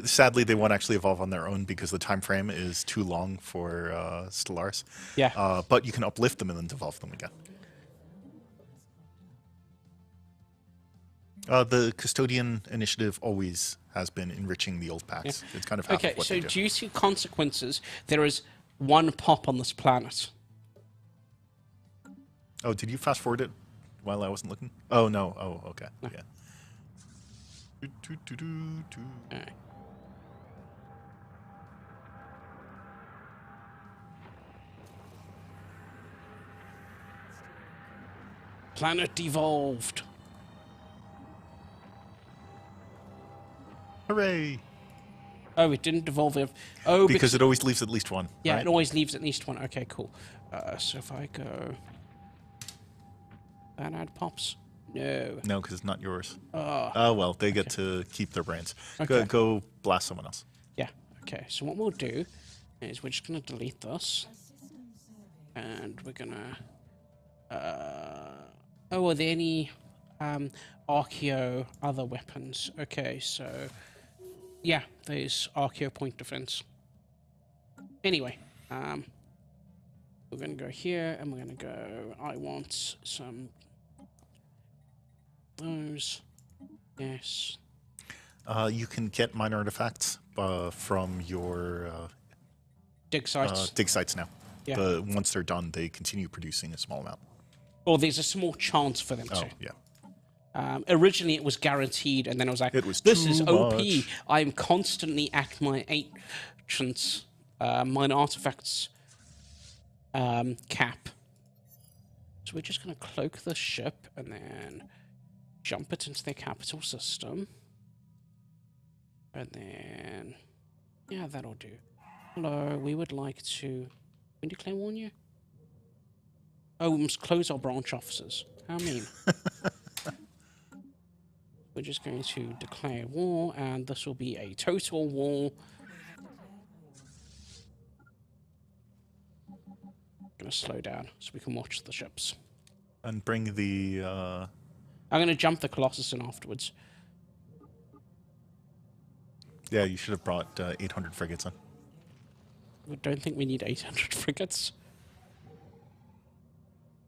Sadly, they won't actually evolve on their own because the time frame is too long for Stellaris. Yeah. But you can uplift them and then devolve them again. The Custodian Initiative always has been enriching the old packs. It's kind of half Okay, of what so they do. due to consequences, there is one pop on this planet. Oh, did you fast forward it while I wasn't looking? Oh, no. Oh, okay. Yeah. Alright. Planet devolved. Hooray! Oh, it didn't devolve. Oh, Because it always leaves at least one. yeah, right? it always leaves at least one. Okay, cool. So if I go, that ad pops. No. No, because it's not yours. Oh, Oh, well, they get to keep their brains. Okay. Go blast someone else. yeah. Okay. So what we'll do is we're just gonna delete this, and we're gonna. Oh, are there any Archaeo other weapons? Okay, so yeah, there's Archaeo point defense. Anyway, we're gonna go here, and we're gonna go. I want some those. Yes. You can get minor artifacts from your Dig sites. dig sites now. Yeah. Once they're done, they continue producing a small amount. Or there's a small chance for them Oh, to. yeah. Originally, it was guaranteed, and then I was like, It was "This too is OP. much." I'm constantly at my ancients, minor artifacts cap." So we're just going to cloak the ship and then jump it into their capital system, and then yeah, that'll do. Hello, we would like to. When did Clay warn you? Oh, we must close our branch offices. How mean. We're just going to declare war, and this will be a total war. Gonna slow down so we can watch the ships. And bring the... I'm gonna jump the Colossus in afterwards. Yeah, you should have brought 800 frigates in. I don't think we need 800 frigates.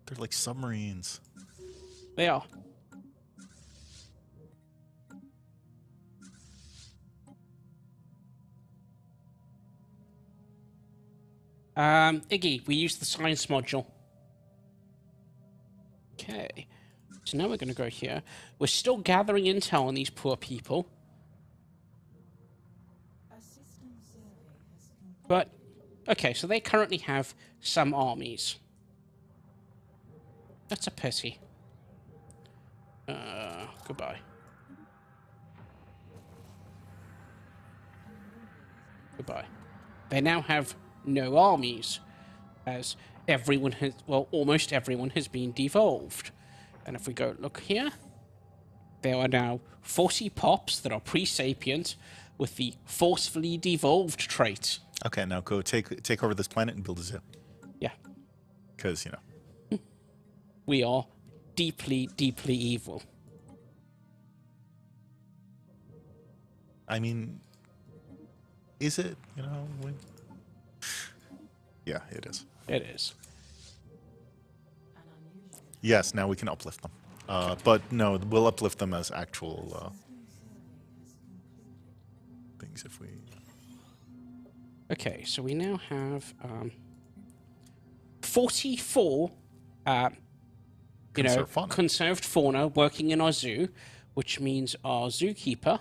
They're like submarines. They are. Iggy, we used the science module. Okay. So now we're going to go here. We're still gathering intel on these poor people. But, okay, so they currently have some armies. That's a pity. Goodbye. Goodbye. They now have no armies, as everyone has, well, almost everyone has been devolved. And if we go look here, there are now 40 pops that are pre-sapient with the forcefully devolved trait. Okay, now go take over this planet and build a zoo. Yeah. Because, you know. We are deeply, deeply evil. I mean, is it? You know? Yeah, it is. It is. Yes, now we can uplift them. But no, we'll uplift them as actual things if we... Okay, so we now have 44 Conserved fauna. conserved fauna working in our zoo, which means our zookeeper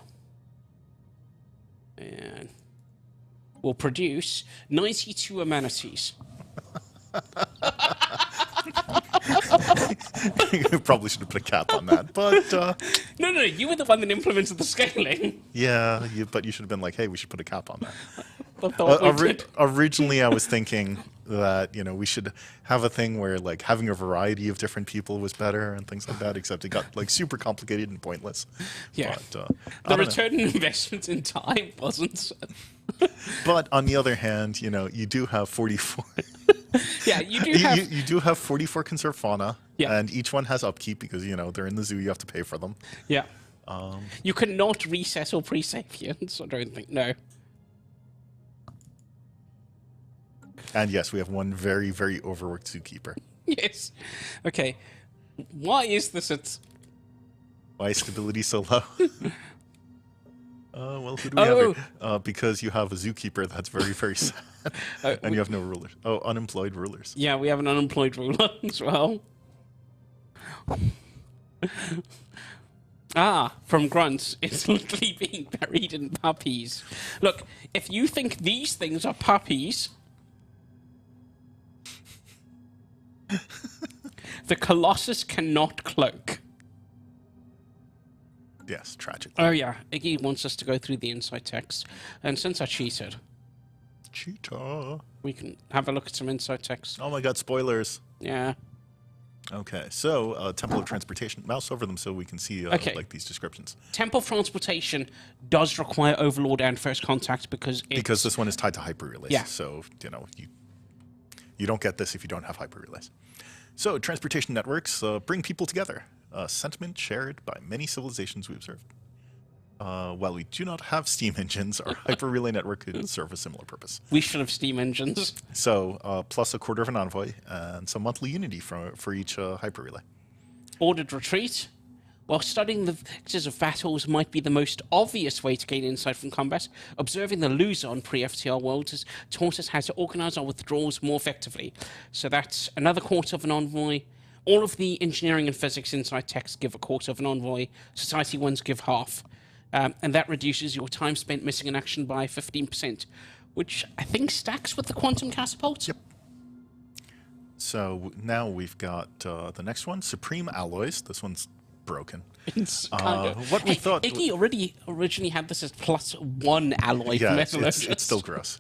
and will produce 92 amenities. You probably should have put a cap on that, but No, you were the one that implemented the scaling. yeah, but you should have been like, hey, we should put a cap on that. I thought we did. Originally, I was thinking that, you know, we should have a thing where, like, having a variety of different people was better and things like that, except it got, like, super complicated and pointless. Yeah. But, The I don't know. return on investment in time wasn't. But on the other hand, you know, you do have 44. Yeah, you do have. You do have 44 conserved fauna, Yeah. and each one has upkeep because, you know, they're in the zoo, you have to pay for them. Yeah. You cannot resettle pre-sapiens, I don't think. No. And yes, we have one very, very overworked zookeeper. Yes. Okay. Why is this at... Why is stability so low? Well, who do we have here? Because you have a zookeeper that's very, very sad. And you have no rulers. Oh, unemployed rulers. Yeah, we have an unemployed ruler as well. From grunts, it's literally being buried in puppies. Look, if you think these things are puppies... The colossus cannot cloak. Yes, tragic. Oh yeah, Iggy wants us to go through the inside text. And since I cheated, Cheetah. we can have a look at some inside text. Oh my god, spoilers. Yeah. Okay, so Temple of Transportation. Mouse over them so we can see Okay. like these descriptions. Temple of Transportation does require Overlord and First Contact because it's... Because this one is tied to hyperrelays. Yeah. So, you know, you don't get this if you don't have hyperrelays. So, transportation networks bring people together. A sentiment shared by many civilizations we observed. While we do not have steam engines, our hyperrelay network could serve a similar purpose. We should have steam engines. So, plus a quarter of an envoy and some monthly unity for each hyperrelay. Ordered retreat. While studying the vectors of battles might be the most obvious way to gain insight from combat, observing the loser on pre-FTL worlds has taught us how to organize our withdrawals more effectively. So that's another quarter of an envoy. All of the engineering and physics inside text give a quarter of an envoy. Society ones give half. And that reduces your time spent missing in action by 15%, which I think stacks with the quantum catapult. Yep. So now we've got the next one, Supreme Alloys. This one's broken. It's kind of... What we thought... Iggy originally had this as +1 alloy Yeah, for it's metallurgists. still gross.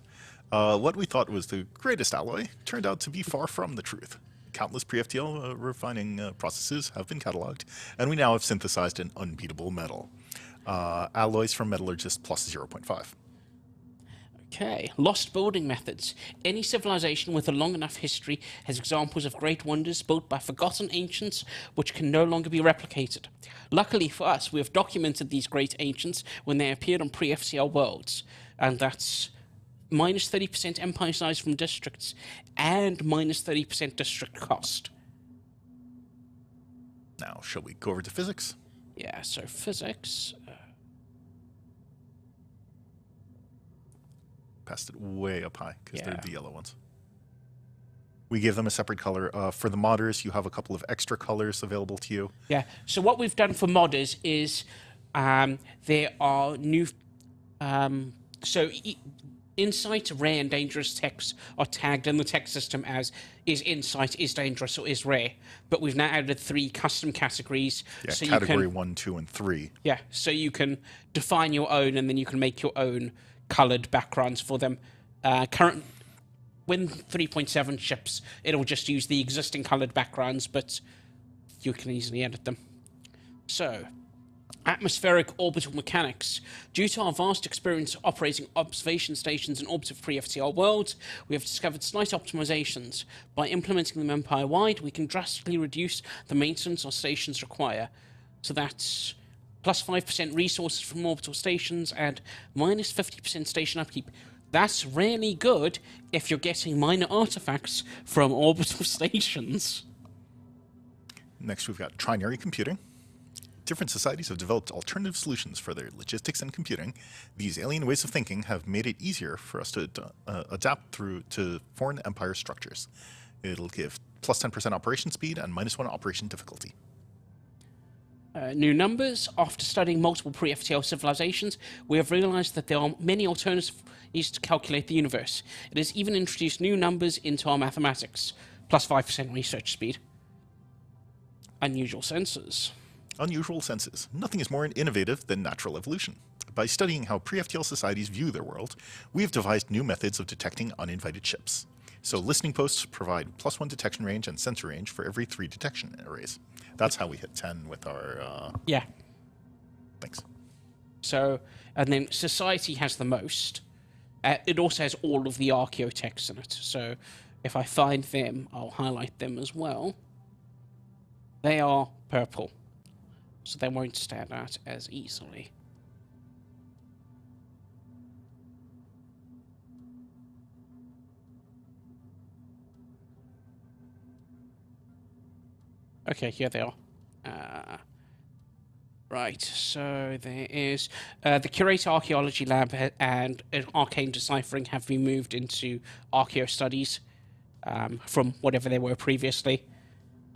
What we thought was the greatest alloy turned out to be far from the truth. Countless pre-FTL refining processes have been cataloged, and we now have synthesized an unbeatable metal. Alloys from metallurgists plus 0.5. Okay, lost building methods. Any civilization with a long enough history has examples of great wonders built by forgotten ancients which can no longer be replicated. Luckily for us, we have documented these great ancients when they appeared on pre-FTL worlds, and that's minus 30% empire size from districts and minus 30% district cost. Now, shall we go over to physics? Yeah, so physics... Passed it way up high because Yeah. they're the yellow ones. We gave them a separate color. For the modders, you have a couple of extra colors available to you. Yeah, so what we've done for modders is there are new... Insight, rare, and dangerous texts are tagged in the text system as is insight, is dangerous, or is rare. But we've now added 3 custom categories. Yeah, so category you can, 1, 2, and 3. Yeah, so you can define your own, and then you can make your own colored backgrounds for them. When 3.7 ships, it'll just use the existing colored backgrounds, but you can easily edit them. So, atmospheric orbital mechanics. Due to our vast experience operating observation stations in orbit of pre-FTL worlds, we have discovered slight optimizations. By implementing them empire-wide, we can drastically reduce the maintenance our stations require. So that's plus 5% resources from orbital stations and minus 50% station upkeep. That's really good if you're getting minor artifacts from orbital stations. Next, we've got trinary computing. Different societies have developed alternative solutions for their logistics and computing. These alien ways of thinking have made it easier for us to adapt to foreign empire structures. It'll give plus 10% operation speed and minus 1 operation difficulty. New numbers. After studying multiple pre-FTL civilizations, we have realized that there are many alternatives to calculate the universe. It has even introduced new numbers into our mathematics. Plus 5% research speed. Unusual senses. Unusual senses. Nothing is more innovative than natural evolution. By studying how pre-FTL societies view their world, we have devised new methods of detecting uninvited ships. So listening posts provide plus 1 detection range and sensor range for every 3 detection arrays. That's how we hit 10 with our... Yeah. Thanks. So, and then society has the most. It also has all of the Archaeotechs in it. So if I find them, I'll highlight them as well. They are purple. so they won't stand out as easily. Okay, here they are. Right, so there is the Curator Archaeology Lab and Arcane Deciphering have been moved into Archaeo Studies from whatever they were previously.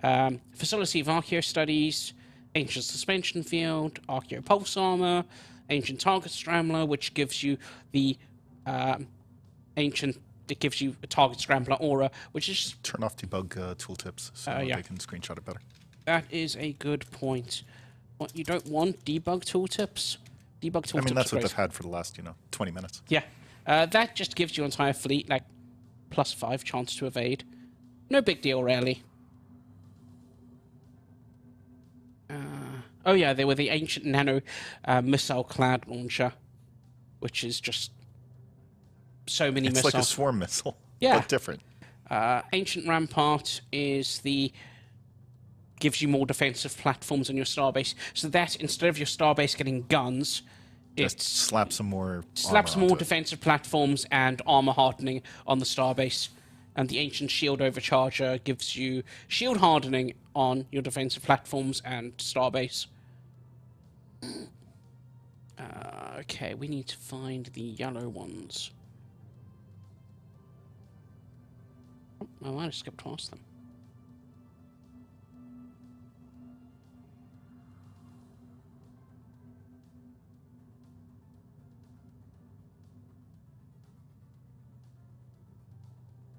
Facility of Archaeo Studies, Ancient Suspension Field, Archaeo Pulse Armor, Ancient Target Scrambler, which gives you the it gives you a Target Scrambler aura, which is... Turn off debug tooltips so yeah. they can screenshot it better. That is a good point. What, you don't want debug tooltips? Debug tooltips I mean, that's are what great. they've had for the last, 20 minutes. Yeah. That just gives your entire fleet, like, +5 chance to evade. No big deal, really. Oh yeah, they were the ancient nano missile cloud launcher, which is just so many It's missiles. like a swarm missile, Yeah. but different. Ancient Rampart is gives you more defensive platforms on your starbase, so that instead of your starbase getting guns, Just it slap some more slaps armor more onto it. defensive platforms and armor hardening on the starbase. And the Ancient Shield Overcharger gives you shield hardening on your defensive platforms and starbase. Okay, we need to find the yellow ones. Oh, I might have skipped past them.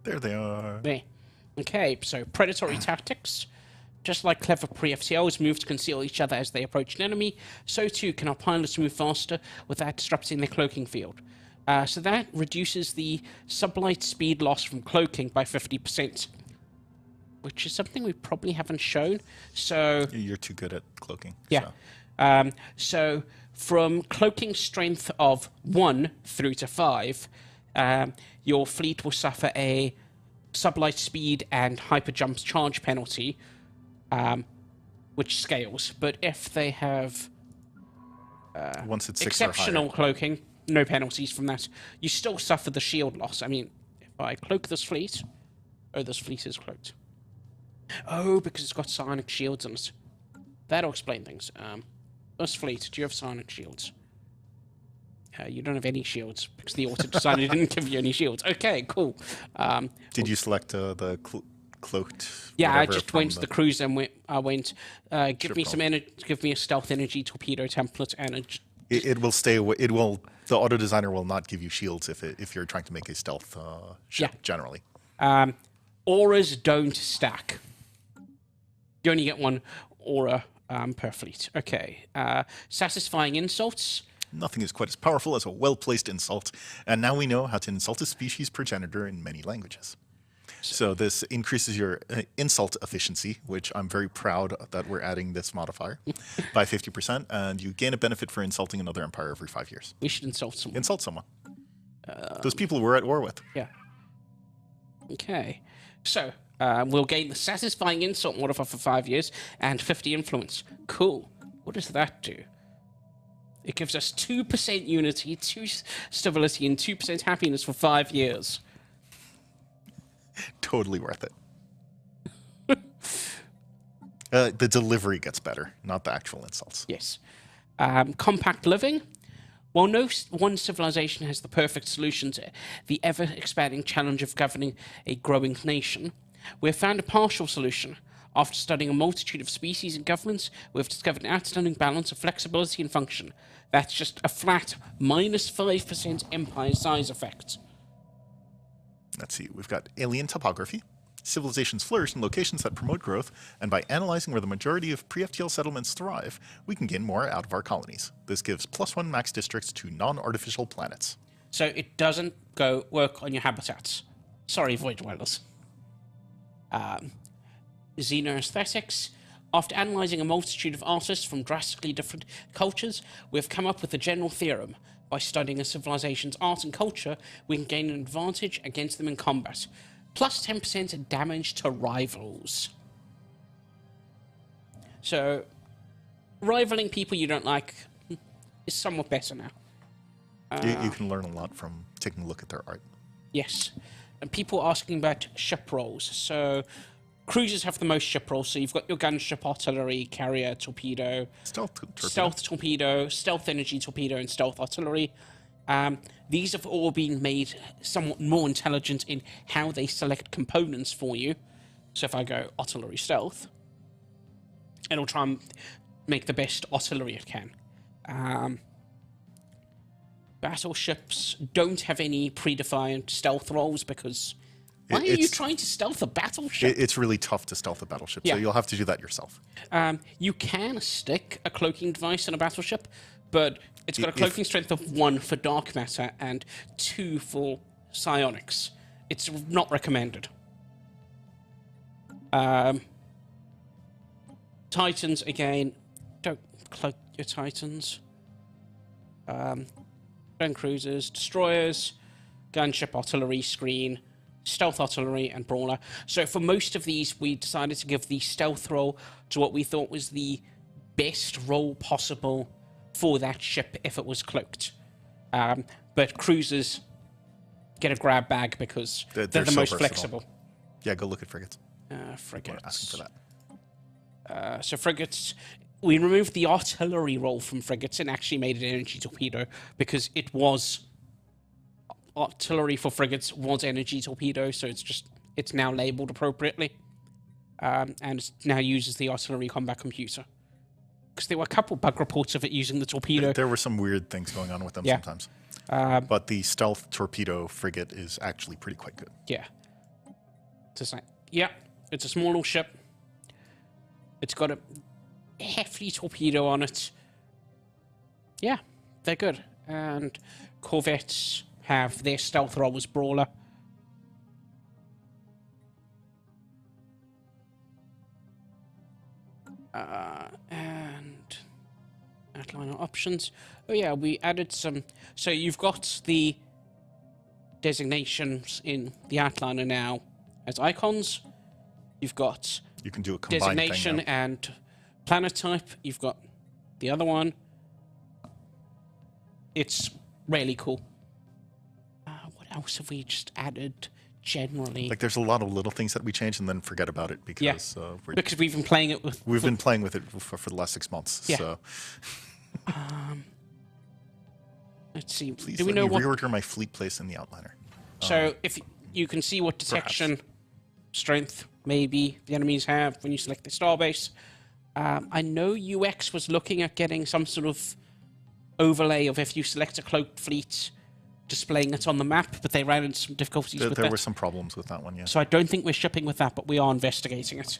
There they are. There. Okay, so predatory tactics. Just like clever pre-FTLs move to conceal each other as they approach an enemy, so too can our pilots move faster without disrupting their cloaking field. So that reduces the sublight speed loss from cloaking by 50%, which is something we probably haven't shown. So You're too good at cloaking. yeah. So. So from cloaking strength of 1 through to 5, your fleet will suffer a sublight speed and hyperjump charge penalty, which scales. But if they have Once it's 6 exceptional or higher. cloaking, no penalties from that. You still suffer the shield loss. I mean, if I cloak this fleet... Oh, this fleet is cloaked. Oh, because it's got psionic shields on it. That'll explain things. This fleet, do you have psionic shields? You don't have any shields, because the auto-designer didn't give you any shields. Okay, cool. Did you select the cloaked? Yeah, I whatever just from went to the cruiser and I went, give Ship me some give me a stealth energy torpedo template and It will stay. It will. The auto designer will not give you shields if you're trying to make a stealth ship. Yeah. Generally, auras don't stack. You only get one aura per fleet. Okay. Satisfying insults. nothing is quite as powerful as a well-placed insult, and now we know how to insult a species progenitor in many languages. So this increases your insult efficiency, which I'm very proud that we're adding this modifier, by 50%, and you gain a benefit for insulting another empire every 5 years. We should insult someone. Insult someone. Those people we're at war with. Yeah. Okay. So, we'll gain the satisfying insult modifier for 5 years and 50 influence. Cool. What does that do? It gives us 2% unity, 2 stability, and 2% happiness for 5 years. Totally worth it. The delivery gets better, not the actual insults. Yes. Compact living. While no one civilization has the perfect solution to the ever-expanding challenge of governing a growing nation, we have found a partial solution. After studying a multitude of species and governments, we have discovered an outstanding balance of flexibility and function. That's just a flat minus 5% empire size effect. Let's see, we've got alien topography. Civilizations flourish in locations that promote growth, and by analyzing where the majority of pre-FTL settlements thrive, we can gain more out of our colonies. This gives +1 max districts to non-artificial planets. So it doesn't work on your habitats. Sorry, Void Dwellers. Xenoaesthetics. After analysing a multitude of artists from drastically different cultures, we have come up with a general theorem. By studying a civilization's art and culture, we can gain an advantage against them in combat. Plus 10% damage to rivals. So, rivaling people you don't like is somewhat better now. You can learn a lot from taking a look at their art. Yes. And people asking about ship rolls. So cruisers have the most ship rolls. So you've got your gunship, artillery, carrier, torpedo, stealth torpedo, stealth energy torpedo, and stealth artillery. These have all been made somewhat more intelligent in how they select components for you. So if I go artillery stealth, it'll try and make the best artillery it can. Battleships don't have any predefined stealth rolls because why are you trying to stealth a battleship? It's really tough to stealth a battleship, Yeah. so you'll have to do that yourself. You can stick a cloaking device in a battleship, but it's got a cloaking strength of 1 for dark matter and 2 for psionics. It's not recommended. Titans, again, don't cloak your Titans. Gun cruisers, destroyers, gunship, artillery, screen, stealth artillery, and brawler. So for most of these, we decided to give the stealth roll to what we thought was the best roll possible for that ship if it was cloaked. But cruisers get a grab bag because they're the so most versatile. flexible. Yeah, go look at frigates. Frigates. Asking for that. So frigates, we removed the artillery roll from frigates and actually made it energy torpedo because it was artillery for frigates was energy torpedo, so it's now labeled appropriately, and it now uses the artillery combat computer. Because there were a couple bug reports of it using the torpedo. There were some weird things going on with them sometimes. But the stealth torpedo frigate is actually quite good. Yeah. Just like, yeah, it's a small little ship. It's got a hefty torpedo on it. Yeah, they're good. And corvettes have their stealth roll as brawler. And outline options. Oh yeah, we added some. So you've got the designations in the outliner now as icons. You've got You can do a combined designation thing now. and planet type. You've got the other one. It's really cool. What else have we just added generally? Like, there's a lot of little things that we change and then forget about it because Because we've been playing it with. we've been playing with it for the last 6 months. Yeah. So Let's see. please Do we let know me what? reorder my fleet place in the outliner. So if you can see what detection, strength, maybe the enemies have when you select the starbase. I know UX was looking at getting some sort of overlay of if you select a cloaked fleet, displaying it on the map, but they ran into some difficulties with There that. were some problems with that one, yeah. So I don't think we're shipping with that, but we are investigating it.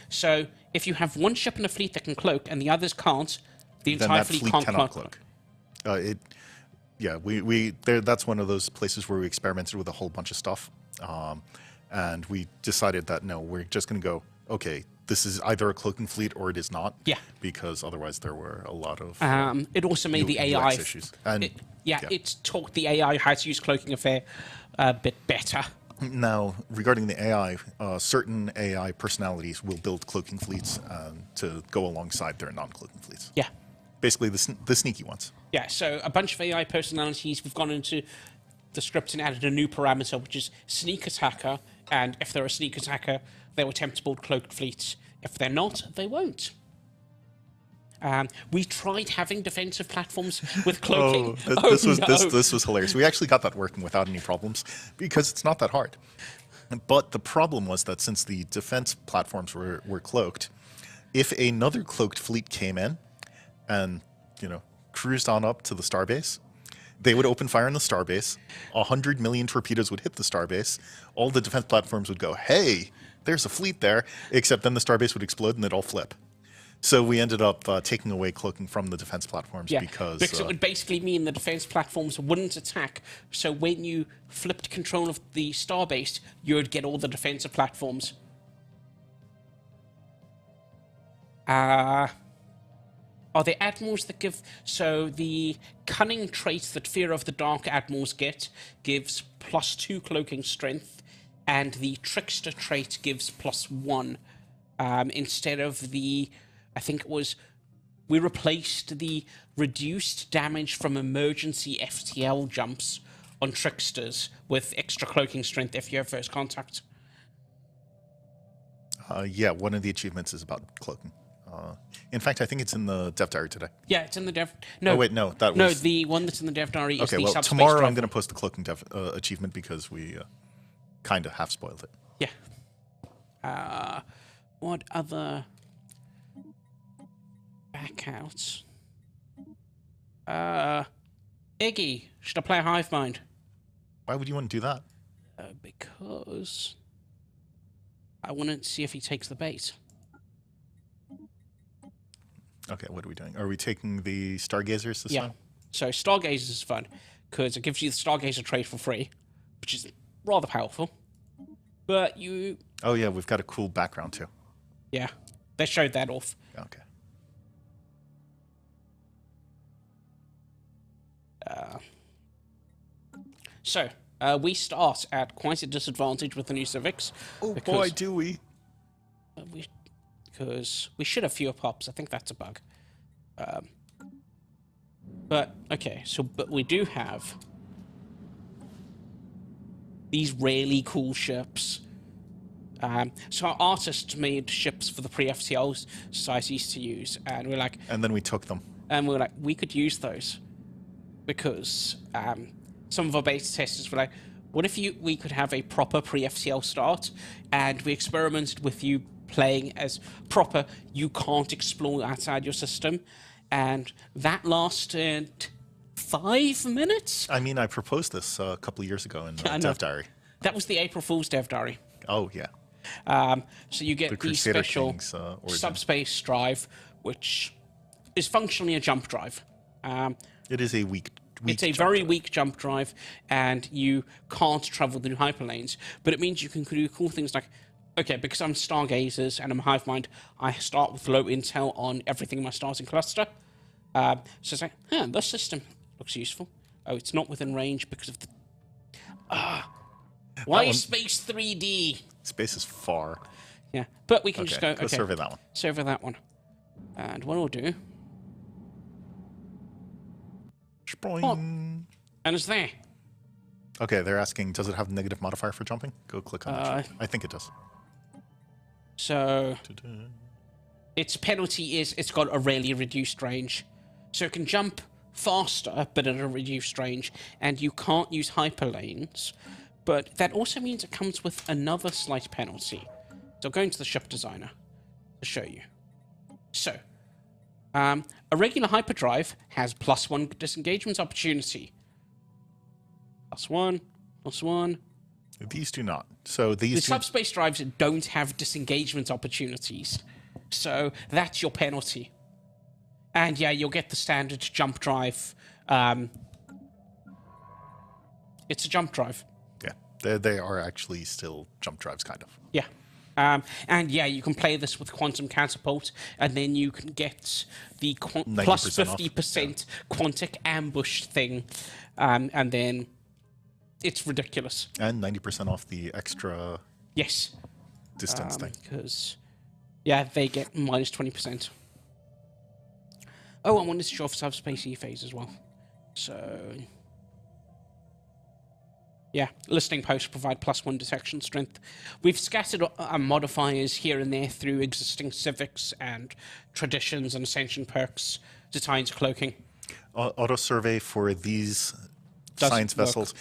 So if you have one ship in a fleet that can cloak and the others can't, the Then entire that fleet fleet can't cannot cloak. That's one of those places where we experimented with a whole bunch of stuff, and we decided that no, we're just going to go. Okay, this is either a cloaking fleet or it is not. Yeah. Because otherwise there were a lot of It also made the AI UX issues. And It's taught the AI how to use cloaking a bit better. now regarding the AI, certain AI personalities will build cloaking fleets to go alongside their non-cloaking fleets. Yeah. Basically, the sneaky ones. Yeah, so a bunch of AI personalities, we've gone into the script and added a new parameter, which is sneak attacker, and if they're a sneak attacker, they'll attempt to build cloaked fleets. If they're not, they won't. We tried having defensive platforms with cloaking. This was hilarious. We actually got that working without any problems because it's not that hard. But the problem was that since the defense platforms were cloaked, if another cloaked fleet came in and cruised on up to the starbase, they would open fire on the starbase. 100 million torpedoes would hit the starbase. All the defense platforms would go, "Hey, there's a fleet there," except then the starbase would explode and they'd all flip. So we ended up taking away cloaking from the defense platforms because it would basically mean the defense platforms wouldn't attack. So when you flipped control of the starbase, you would get all the defensive platforms. Are there admirals that give... So the cunning trait that Fear of the Dark admirals get gives +2 cloaking strength, and the trickster trait gives +1, instead of the I think it was, we replaced the reduced damage from emergency FTL jumps on tricksters with extra cloaking strength if you have first contact. Yeah, one of the achievements is about cloaking. In fact, I think it's in the dev diary today. Yeah, it's in the dev. No, Oh wait, no, that was no. The one that's in the dev diary is okay. the Well, subspace tomorrow drive I'm going to one. post the cloaking dev achievement because we kind of half spoiled it. Yeah. What other backouts? Iggy, should I play Hive Mind? Why would you want to do that? Because I want to see if he takes the bait. Okay, what are we doing? Are we taking the Stargazers this Yeah. time? So Stargazer is fun because it gives you the Stargazer trait for free, which is rather powerful. But you, Oh yeah, we've got a cool background too. yeah, they showed that off. Okay. So we start at quite a disadvantage with the new civics. Oh because, boy, do we! Because we should have fewer pops. I think that's a bug. But okay, but we do have these really cool ships. So our artists made ships for the Pre-FTL societies to use, and we're like, And then we took them. we could use those because some of our beta testers were like, what if we could have a proper Pre-FTL start, and we experimented with you playing as proper, you can't explore outside your system, and that lasted 5 minutes. I mean, I proposed this a couple of years ago in the I know. dev diary. That was the April Fool's dev diary. Oh yeah. So you get the Crusader special Kings, origin. subspace drive, which is functionally a jump drive. It is a weak. It's a jump very drive. weak jump drive, and you can't travel the new hyperlanes. But it means you can do cool things like, okay, because I'm Stargazers and I'm Hive Mind, I start with low intel on everything in my starting cluster. So it's like, this system looks useful. Oh, it's not within range because of the... why one- space 3D? Space is far. Yeah, but we can just go, Go okay, survey that one. survey that one. And what we'll do... Spoing. And it's there. Okay, they're asking, does it have negative modifier for jumping? Go click on that. ship. I think it does. So Ta-da. its penalty is it's got a really reduced range. So it can jump faster, but at a reduced range, and you can't use hyperlanes. But that also means it comes with another slight penalty. So going to the ship designer to show you. So, a regular hyperdrive has +1 disengagement opportunity. +1, +1. These do not. So The these do. subspace drives don't have disengagement opportunities. So that's your penalty. And yeah, you'll get the standard jump drive. It's a jump drive. Yeah, they are actually still jump drives, kind of. Yeah. And yeah, you can play this with quantum catapult, and then you can get the 90% plus off. 50% quantic ambush thing, and then it's ridiculous. And 90% off the extra Yes, distance thing. because yeah, they get minus 20%. Oh, I wanted to show off subspace E phase as well. So yeah, listening posts provide +1 detection strength. We've scattered modifiers here and there through existing civics and traditions and ascension perks to tie into cloaking. Auto survey for these Doesn't science work. vessels.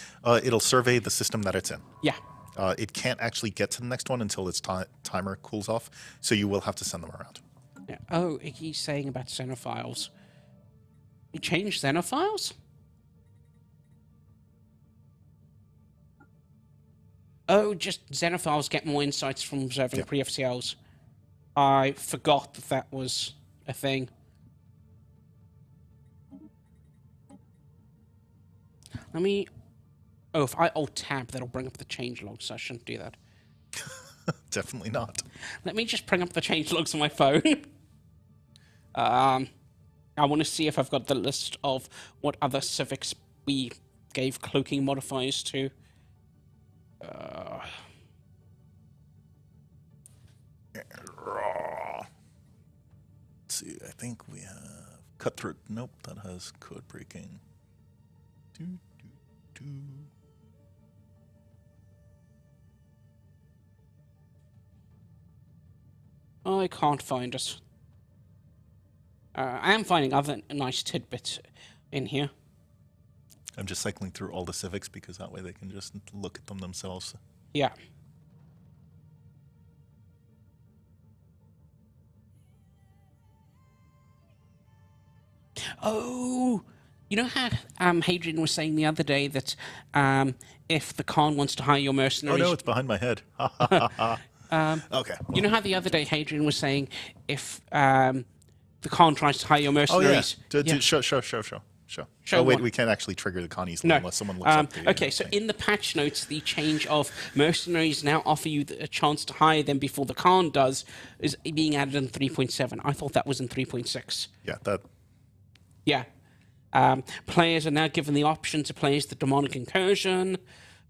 It'll survey the system that it's in. Yeah, It can't actually get to the next one until its timer cools off, so you will have to send them around. yeah. Oh, he's saying about xenophiles. You changed xenophiles? Oh, just xenophiles get more insights from observing Yeah. pre-FTLs. I forgot that was a thing. Let me... Oh, if I Alt-Tab, that'll bring up the changelog, so I shouldn't do that. Definitely not. Let me just bring up the changelogs on my phone. I want to see if I've got the list of what other civics we gave cloaking modifiers to. see. I think we have cutthroat. Nope, that has code breaking. Do, do, do. I can't find it. I am finding other nice tidbits in here. I'm just cycling through all the civics because that way they can just look at them themselves. Yeah. Oh, you know how Hadrian was saying the other day that if the Khan wants to hire your Oh mercenaries... no, it's behind my head. Okay. You know how the other day Hadrian was saying if the Khan tries to hire your Oh yeah. mercenaries... Show. Show Oh wait, what? we can't actually trigger the Con easily No. unless someone looks up the. Okay, so thing. in the patch notes, the change of mercenaries now offer you a chance to hire them before the Khan does is being added in 3.7. I thought that was in 3.6. Yeah, that. Yeah. Players are now given the option to play as the demonic incursion.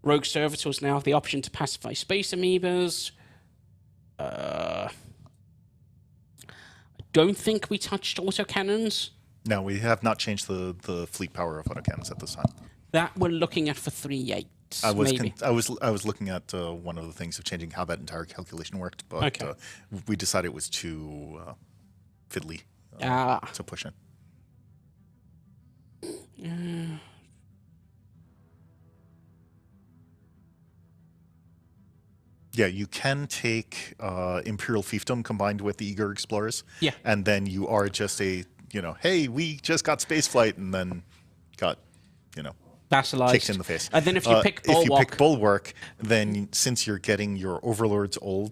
Rogue servitors now have the option to pacify space amoebas. I don't think we touched autocannons. No, we have not changed the fleet power of autocannons at this time. That we're looking at for 3.8. I was maybe. I was looking at one of the things of changing how that entire calculation worked, but Okay. We decided it was too fiddly to push in. Yeah, you can take Imperial Fiefdom combined with the Eager Explorers. Yeah. And then you are just a, hey, we just got spaceflight and then got, Vassalized. kicked in the face. And then if you pick Bulwark, If you pick Bulwark, then since you're getting your Overlord's old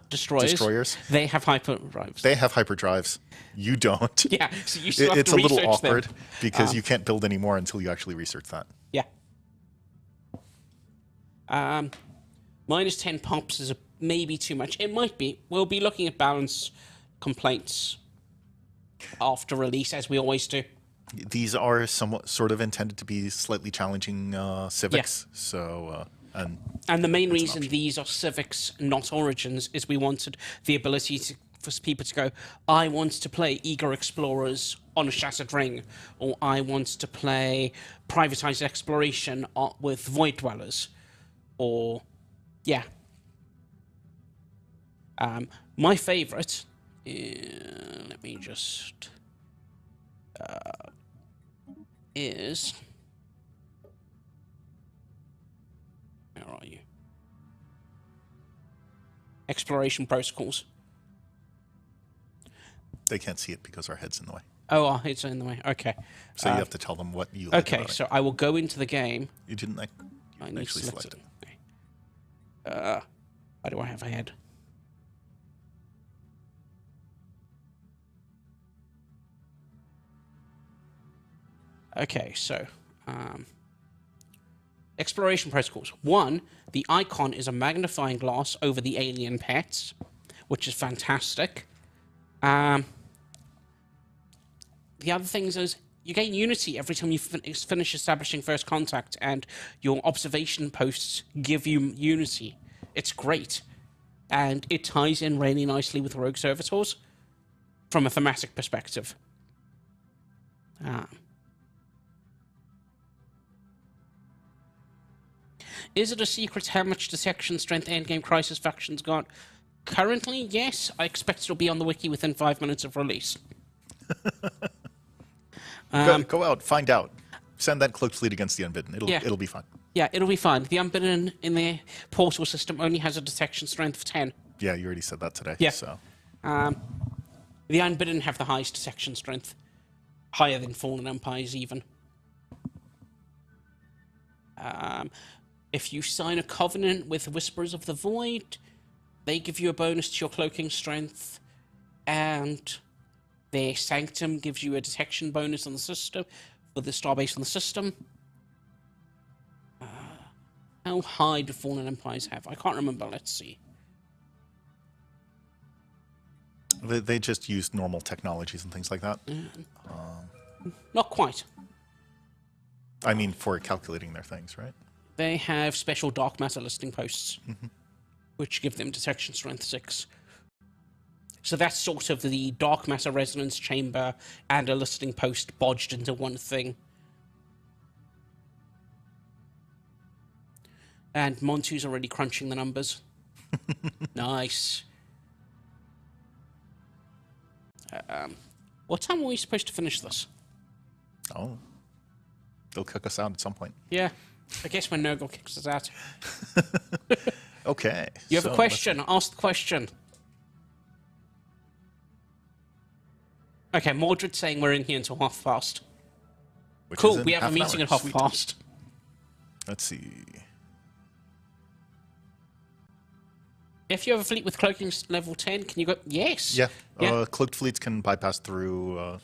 destroyers, they have hyperdrives. they have hyperdrives. You don't. Yeah, so you still have It's to a little research them. awkward because you can't build any more until you actually research that. Yeah. Minus 10 pops is maybe too much. It might be. We'll be looking at balance complaints after release, as we always do. These are somewhat sort of intended to be slightly challenging civics. So And the main It's an reason option. these are civics, not origins, is we wanted the ability for people to go, I want to play Eager Explorers on a Shattered Ring, or I want to play Privatized Exploration with Void Dwellers, or, yeah. My favourite, let me just, is... Where are you? Exploration protocols. they can't see it because our head's in the way. Oh, it's in the way. Okay. So you have to tell them what you like Okay, about it. so I will go into the game. You didn't I need to actually select select it. it. Why do I have a head? Okay, so exploration protocols. 1, the icon is a magnifying glass over the alien pets, which is fantastic. The other things is you gain unity every time you finish establishing first contact, and your observation posts give you unity. It's great. And it ties in really nicely with rogue servitors from a thematic perspective. Is it a secret how much detection strength endgame crisis factions got? Currently, yes. I expect it'll be on the wiki within 5 minutes of release. Go out, find out. Send that cloaked fleet against the Unbidden. Yeah. It'll be fine. Yeah, it'll be fine. The Unbidden in the portal system only has a detection strength of 10. Yeah, you already said that today. Yeah. So The Unbidden have the highest detection strength. Higher than Fallen Empires, even. If you sign a covenant with Whispers of the Void, they give you a bonus to your cloaking strength, and their Sanctum gives you a detection bonus on the system, for the starbase on the system. How high do Fallen Empires have? I can't remember. Let's see. they just use normal technologies and things like that. Not quite. I mean, for calculating their things, right? They have special dark matter listing posts, which give them detection strength 6. So that's sort of the dark matter resonance chamber and a listening post bodged into one thing. And Montu's already crunching the numbers. Nice. What time are we supposed to finish this? Oh. They'll kick us out at some point. Yeah. I guess when Nurgle kicks us out. Okay. You have so a question? Ask the question. Okay, Mordred's saying we're in here until past. which is Cool, in we have a half an meeting hour. at half Sweet. past. Let's see. If you have a fleet with cloaking level 10, can you go? Yes. Yeah. Yeah. Cloaked fleets can bypass through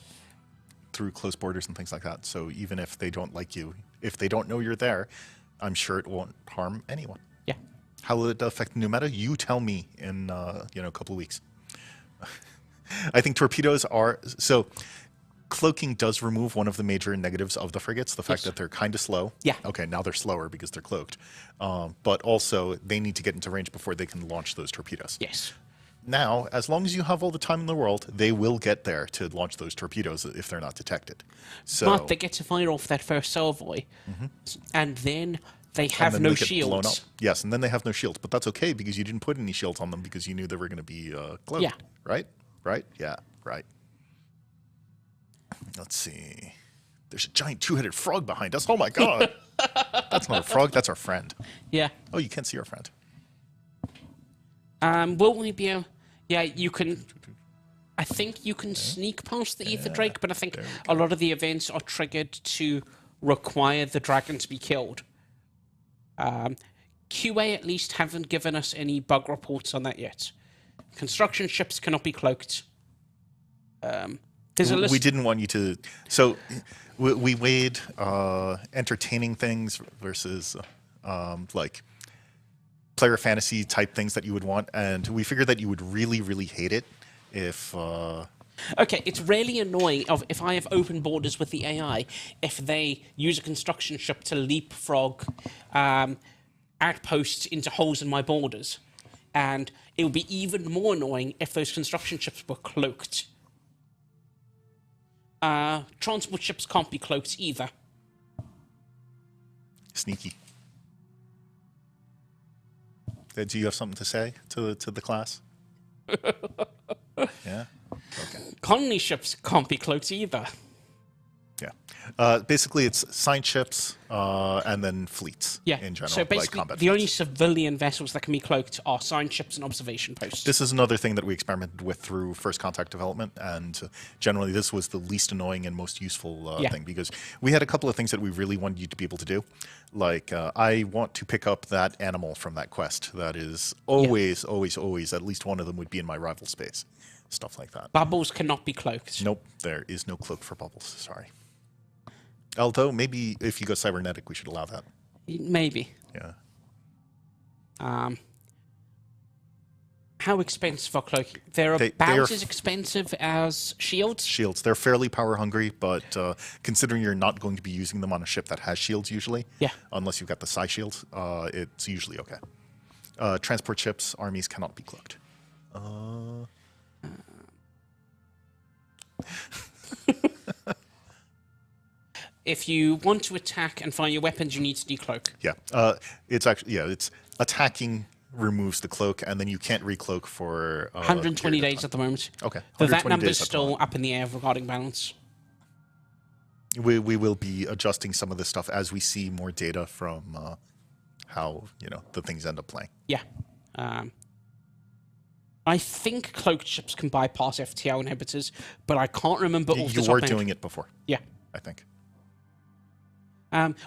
close borders and things like that. So even if they don't like you, if they don't know you're there, I'm sure it won't harm anyone. Yeah. How will it affect the new meta? You tell me in a couple of weeks. I think torpedoes are so. Cloaking does remove one of the major negatives of the frigates, the fact Yes. that they're kind of slow. Yeah. Okay, now they're slower because they're cloaked. But also, they need to get into range before they can launch those torpedoes. Yes. Now, as long as you have all the time in the world, they will get there to launch those torpedoes if they're not detected. So, But they get to fire off that first salvo, and then they have then no they get blown up. shields. Yes, and then they have no shields. But that's okay because you didn't put any shields on them because you knew they were going to be cloaked. Yeah. Right? Right? Yeah, right. Let's see. There's a giant two-headed frog behind us. Oh my god. That's not a frog, that's our friend. Yeah. Oh, you can't see our friend. Will we be able... Yeah, you can... I think you can sneak past the Ether Drake, but I think a lot of the events are triggered to require the dragon to be killed. QA at least haven't given us any bug reports on that yet. Construction ships cannot be cloaked. There's a list... We didn't want you to. So we weighed entertaining things versus like player fantasy type things that you would want, and we figured that you would really, really hate it if. Okay, it's really annoying if I have open borders with the AI, if they use a construction ship to leapfrog outposts into holes in my borders. And it would be even more annoying if those construction ships were cloaked. Transport ships can't be cloaked either. Sneaky. Do you have something to say to the class? Yeah. Okay. Colony ships can't be cloaked either. Yeah. Basically, it's science ships and then fleets Yeah. in general. So like basically, combat the only fleets. civilian vessels that can be cloaked are science ships and observation posts. This is another thing that we experimented with through first contact development, and generally this was the least annoying and most useful Yeah. thing, because we had a couple of things that we really wanted you to be able to do. Like, I want to pick up that animal from that quest. That is always, always, at least one of them would be in my rival space. Stuff like that. Bubbles cannot be cloaked. Nope, there is no cloak for bubbles. Sorry. Although, maybe if you go cybernetic, we should allow that. Maybe. Yeah. How expensive are cloaking? They're They about are as expensive as shields. Shields. They're fairly power hungry, but considering you're not going to be using them on a ship that has shields usually, Yeah. unless you've got the psi shield, it's usually okay. Transport ships, armies cannot be cloaked. If you want to attack and fire your weapons, you need to decloak. Yeah, it's actually it's attacking removes the cloak, and then you can't recloak for 120 a period of days at the moment. time. Okay, But that 120 number's days at the still moment. up in the air regarding balance. We will be adjusting some of this stuff as we see more data from how the things end up playing. Yeah. I think cloaked ships can bypass FTL inhibitors, but I can't remember off the You top were end. doing it before, Yeah. I think.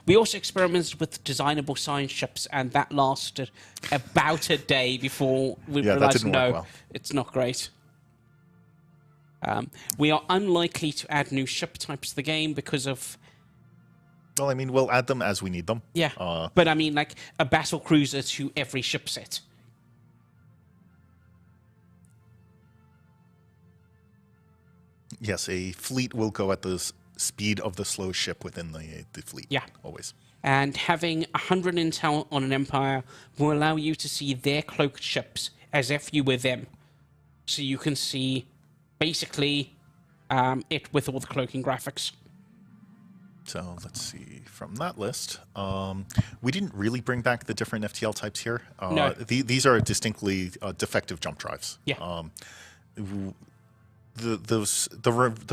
We also experimented with designable science ships, and that lasted about a day before we Yeah, that realized, didn't work no, well. it's not great. We are unlikely to add new ship types to the game because of... Well, I mean, we'll add them as we need them. Yeah, but I mean, like, a battle cruiser to every ship set. Yes, a fleet will go at the speed of the slow ship within the fleet. Yeah. Always. And having 100 intel on an empire will allow you to see their cloaked ships as if you were them. So you can see basically it with all the cloaking graphics. So let's see from that list. We didn't really bring back the different FTL types here. No. These are distinctly defective jump drives. Yeah. The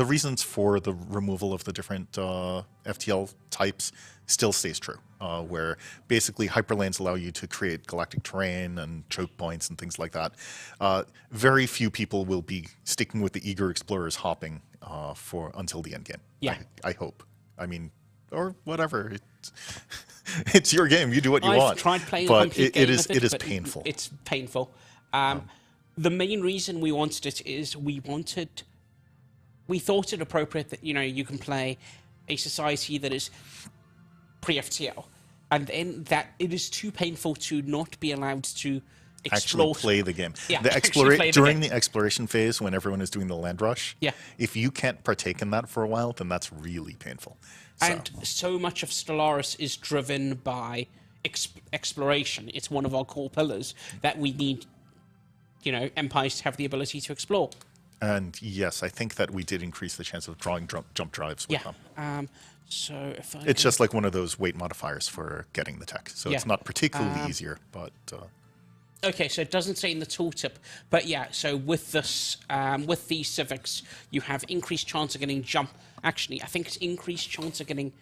reasons for the removal of the different FTL types still stays true, where basically hyperlanes allow you to create galactic terrain and choke points and things like that. Very few people will be sticking with the eager explorers hopping until the end game. Yeah. I hope. I mean, or whatever. It's your game. You do what you I've want. tried playing a but complete game with it is but painful. It's painful. The main reason we wanted it is we thought it appropriate that, you can play a society that is pre-FTL, and then that it is too painful to not be allowed to explore. Actually play the game. Yeah, the actually play the during game. the exploration phase, when everyone is doing the land rush, Yeah. if you can't partake in that for a while, then that's really painful. So, And so much of Stellaris is driven by exploration. It's one of our core pillars that we need, empires to have the ability to explore. and yes, I think that we did increase the chance of drawing jump drives with Yeah. them. So if I It's just like one of those weight modifiers for getting the tech. So it's Yeah. not particularly easier, but Okay, so it doesn't say in the tooltip, but yeah, so with this, with these civics, you have increased chance of getting jump. Actually, I think it's increased chance of getting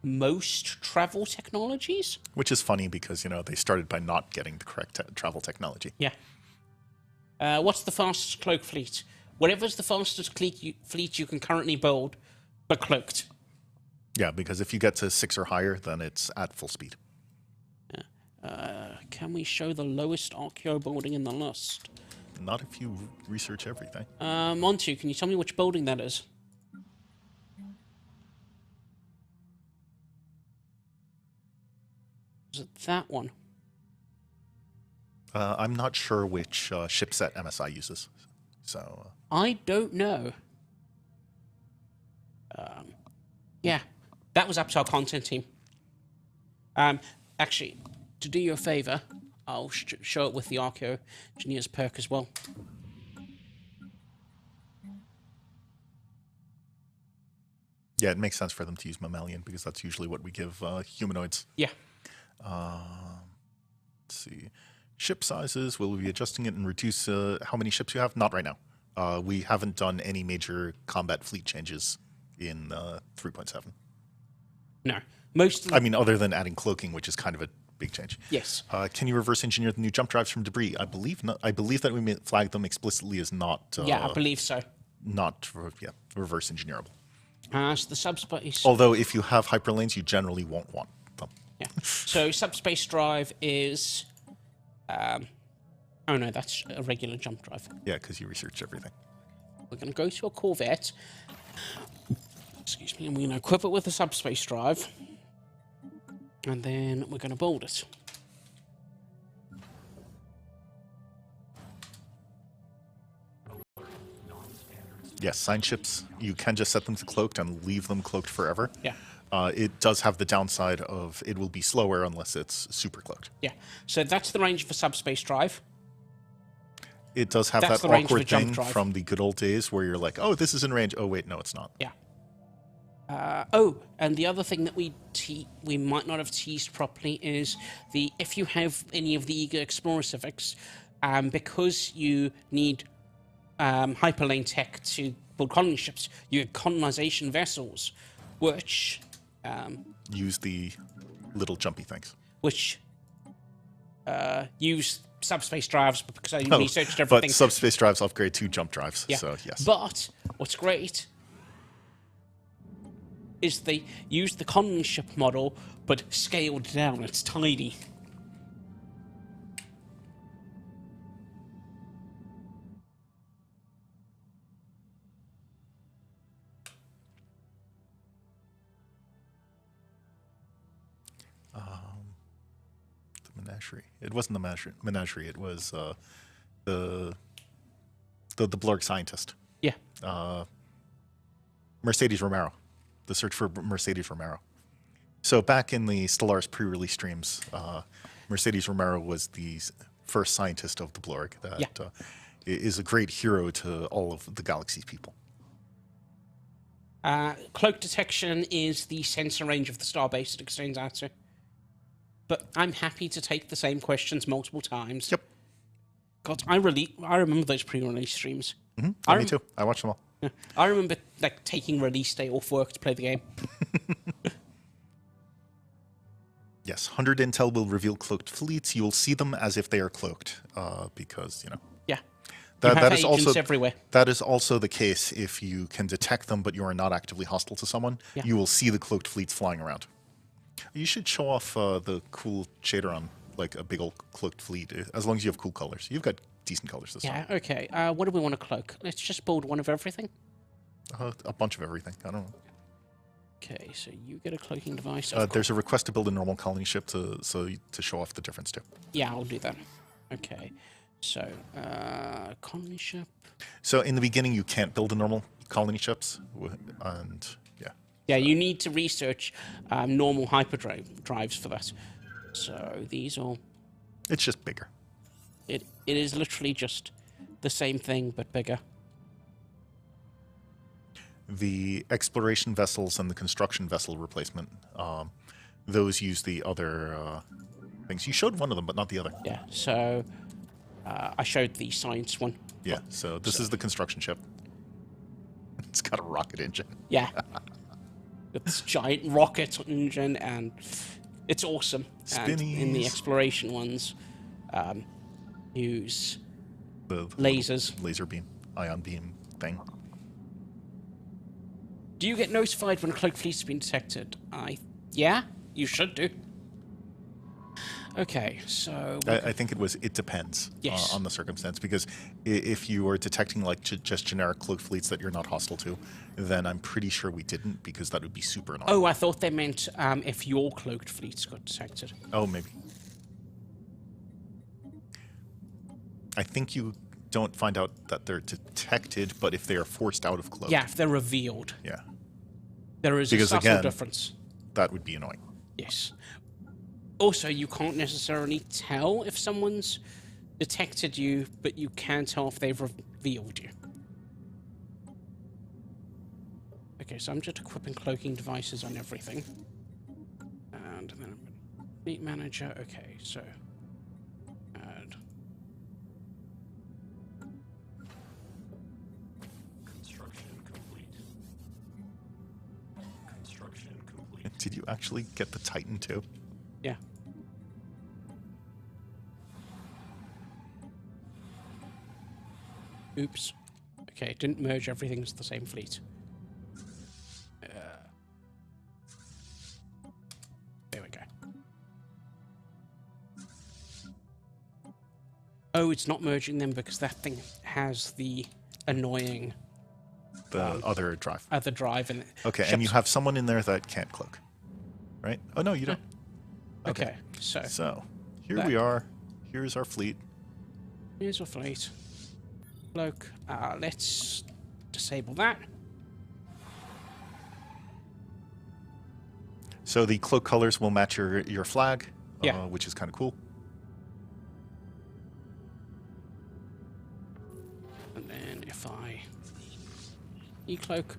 most travel technologies. which is funny because, they started by not getting the correct travel technology. Yeah. What's the fastest cloak fleet? Whatever's the fastest fleet you can currently build, but cloaked. Yeah, because if you get to 6 or higher, then it's at full speed. Can we show the lowest Archaeo building in the list? Not if you research everything. Montu, can you tell me which building that is? Is it that one? I'm not sure which shipset MSI uses. So I don't know. Yeah, that was up to our content team. Actually, to do you a favor, I'll show it with the Archaeo Engineers perk as well. yeah, it makes sense for them to use mammalian because that's usually what we give humanoids. Yeah. Let's see. Ship sizes, will we be adjusting it and reduce how many ships you have? Not right now. We haven't done any major combat fleet changes in 3.7. No. Most of the, I mean, other than adding cloaking, which is kind of a big change. yes. Can you reverse engineer the new jump drives from debris? I believe not. I believe that we flagged them explicitly as not. Yeah, I believe so. Reverse engineerable. So the subspace. Although if you have hyperlanes, you generally won't want them. Yeah. So subspace drive is. Oh no, that's a regular jump drive. Yeah, because you research everything. We're going to go to a Corvette. Excuse me, and we're going to equip it with a subspace drive. And then we're going to build it. Yes, sign ships, you can just set them to cloaked and leave them cloaked forever. Yeah. It does have the downside of it will be slower unless it's super cloaked. Yeah. So that's the range of a subspace drive. It does have That's that the range of a awkward jump thing drive. from the good old days where you're like, oh, this is in range. Oh, wait, no, it's not. Yeah. Oh, and the other thing that we might not have teased properly is if you have any of the Eager Explorer civics, because you need hyperlane tech to build colony ships, you have colonization vessels, which Use the little jumpy things. use subspace drives because I Oh, researched everything. but subspace drives upgrade to jump drives, Yeah. so yes. But what's great is they use the colony ship model, but scaled down. It's tiny. The menagerie. It wasn't the menagerie. It was the Blorg scientist. Yeah. Mercedes Romero. The search for Mercedes Romero. So back in the Stellaris pre-release streams, Mercedes Romero was the first scientist of the Blorg that Yeah. is a great hero to all of the galaxy's people. Cloak detection is the sensor range of the starbase it extends out to. But I'm happy to take the same questions multiple times. Yep. God, I remember those pre-release streams. Mm-hmm. Me too. I watched them all. Yeah. I remember like taking release day off work to play the game. Yes, 100 intel will reveal cloaked fleets. You will see them as if they are cloaked, because Yeah. that is also everywhere. that is also the case if you can detect them, but you are not actively hostile to someone. Yeah. You will see the cloaked fleets flying around. You should show off the cool shader on like a big old cloaked fleet, as long as you have cool colors. You've got decent colors this time. Yeah. Okay. What do we want to cloak? Let's just build one of everything. A bunch of everything. I don't know. Okay, so you get a cloaking device. There's a request to build a normal colony ship to show off the difference too. Yeah, I'll do that. Okay, so colony ship. So in the beginning, you can't build a normal colony ships, and yeah. Yeah, you need to research normal hyperdrive drives for that. So these are. It's just bigger. It is literally just the same thing but bigger. The exploration vessels and the construction vessel replacement, those use the other things. You showed one of them, but not the other. Yeah, so I showed the science one. Yeah, so this is the construction ship. It's got a rocket engine. Yeah. It's giant rocket engine, and it's awesome. And in the Spinnies. exploration ones, use The lasers. laser beam, ion beam thing. Do you get notified when a cloaked fleet has been detected? Yeah, you should do. Okay, so I think it depends Yes. on the circumstance, because if you are detecting like just generic cloaked fleets that you're not hostile to, then I'm pretty sure we didn't, because that would be super annoying. oh, I thought they meant if your cloaked fleets got detected. Oh, maybe. I think you don't find out that they're detected, but if they are forced out of cloak. Yeah, if they're revealed, Yeah. there is Because a subtle again- difference. That would be annoying. Yes. Also, you can't necessarily tell if someone's detected you, but you can tell if they've revealed you. Okay, so I'm just equipping cloaking devices on everything. And then I'm going to fleet manager. Okay, so add. Construction complete. Construction complete. Did you actually get the Titan too? Yeah. Oops. Okay, didn't merge everything into the same fleet. There we go. Oh, it's not merging them because that thing has the annoying The other drive. other drive in it. Okay, and you have someone in there that can't cloak, right? Oh no, you don't. Okay, so So here That- we are. Here's our fleet. here's our fleet. Cloak. Let's disable that. So the cloak colors will match your flag, Yeah. which is kind of cool. And then if I e-cloak,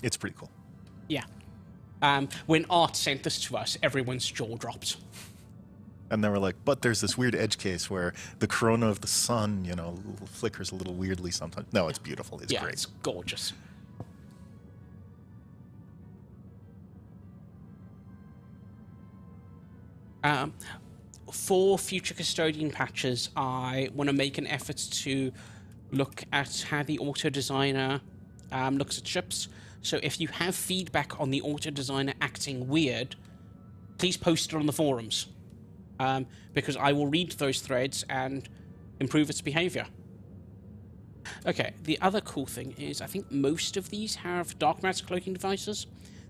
It's pretty cool. yeah. When Art sent this to us, everyone's jaw dropped. And they were like, but there's this weird edge case where the corona of the sun, flickers a little weirdly sometimes. No, it's beautiful. It's Yeah, great. it's gorgeous. For future custodian patches, I want to make an effort to look at how the auto designer looks at ships. So if you have feedback on the auto designer acting weird, please post it on the forums, because I will read those threads and improve its behavior. Okay, the other cool thing is I think most of these have dark matter cloaking devices,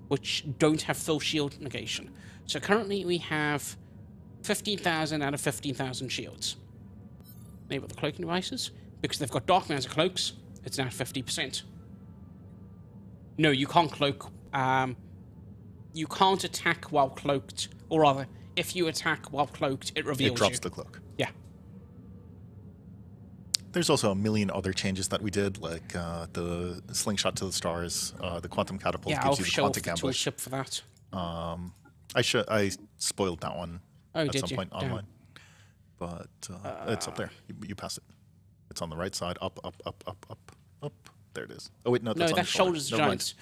which don't have full shield negation. So currently we have 15,000 out of 15,000 shields. Enable the cloaking devices. Because they've got dark matter cloaks, it's now 50%. No, you can't cloak. You can't attack while cloaked, or rather, if you attack while cloaked, it reveals It drops you. the cloak. Yeah. There's also a million other changes that we did, like the slingshot to the stars, the quantum catapult Yeah, I'll gives you the show off quantic the ambush. tooltip for that. I spoiled that one Oh, at did some you? point Damn. online, but it's up there. You pass it. It's on the right side. Up, up, up, up, up, up. There it is. Oh wait, no, No, that's on that's the shoulder. shoulders of Never mind. giants.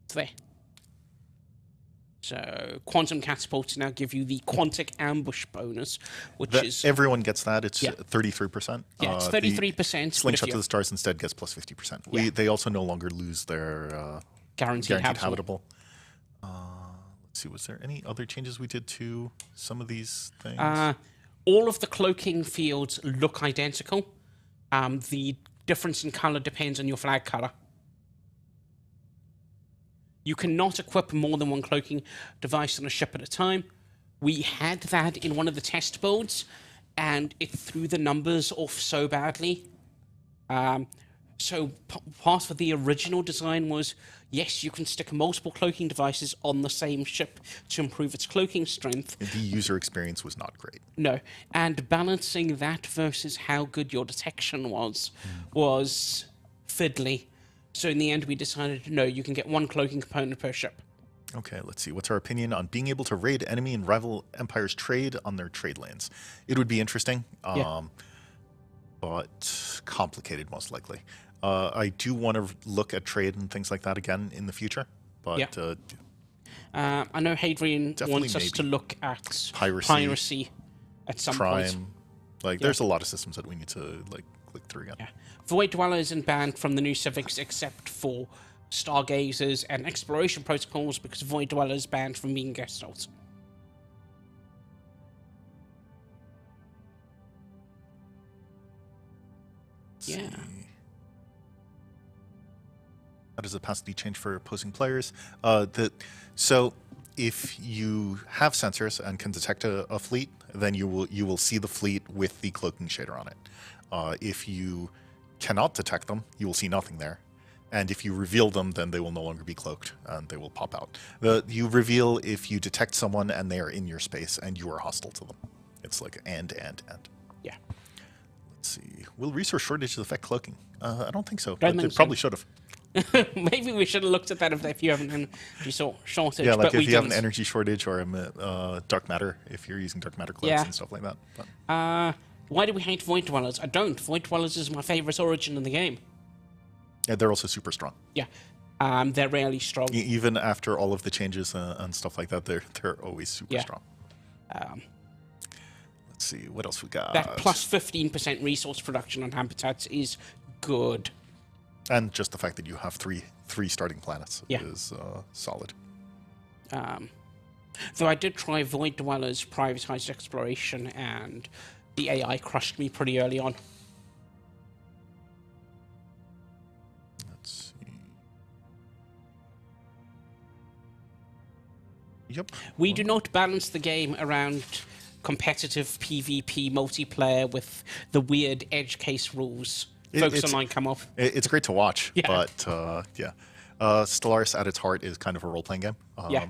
It's there. So, quantum catapults now give you the quantic ambush bonus, which is Everyone gets that. It's Yeah. 33%. yeah, it's The 33%. Slingshot to the stars instead gets plus 50%. Yeah. They also no longer lose their guaranteed guaranteed habitable. habitable. Let's see, was there any other changes we did to some of these things? All of the cloaking fields look identical. The difference in color depends on your flag color. You cannot equip more than one cloaking device on a ship at a time. We had that in one of the test builds, and it threw the numbers off so badly. So part of the original design was, yes, you can stick multiple cloaking devices on the same ship to improve its cloaking strength. The user experience was not great. No, and balancing that versus how good your detection was fiddly. So in the end, we decided, no, you can get one cloaking component per ship. Okay, let's see. What's our opinion on being able to raid enemy and rival empires' trade on their trade lanes? It would be interesting, but complicated most likely. I do want to look at trade and things like that again in the future, but Yeah. I know Hadrian Definitely wants us to maybe. look at Piracy, at some Prime, point. like there's a lot of systems that we need to like click through again. Yeah. Void Dweller isn't banned from the new civics except for stargazers and exploration protocols because Void Dweller is banned from being gestalt. Let's see. How does opacity change for opposing players? So if you have sensors and can detect a fleet, then you will see the fleet with the cloaking shader on it. If you cannot detect them, you will see nothing there. And if you reveal them, then they will no longer be cloaked and they will pop out. You reveal if you detect someone and they are in your space and you are hostile to them. It's like and. Yeah. Let's see. Will resource shortages affect cloaking? I don't think so. Don't But think they so. probably should have. Maybe we should have looked at that if you haven't had a shortage. Yeah, like but we if you have an didn't. energy shortage or dark matter, if you're using dark matter cloaks Yeah. and stuff like that. But, Why do we hate Void Dwellers? I don't. Void Dwellers is my favorite origin in the game. yeah, they're also super strong. Yeah. They're really strong. Even after all of the changes and stuff like that, they're always super Yeah. strong. Let's see, what else we got? That plus 15% resource production on habitats is good. And just the fact that you have three starting planets Yeah. is solid. Though I did try Void Dwellers privatized exploration, and the AI crushed me pretty early on. Let's see. Yep. We do not balance the game around competitive PvP multiplayer with the weird edge case rules. Focus it's- Online come off. It's great to watch, Yeah. but yeah. Stellaris at its heart is kind of a role-playing game. Yeah.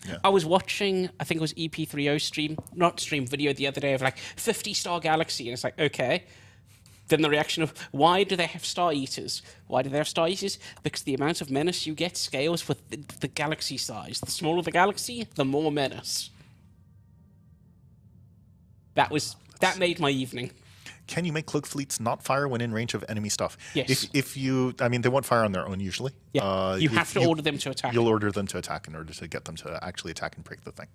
Yeah. I was watching, I think it was EP30 video the other day of like 50-star galaxy, and it's like, okay. Then the reaction of, why do they have Star Eaters? Why do they have Star Eaters? Because the amount of menace you get scales with the galaxy size. The smaller the galaxy, the more menace. That made my evening. Can you make cloak fleets not fire when in range of enemy stuff? Yes. If you, I mean, they won't fire on their own usually. Yeah, you have to order them to attack. You'll order them to attack in order to get them to actually attack and break the thing.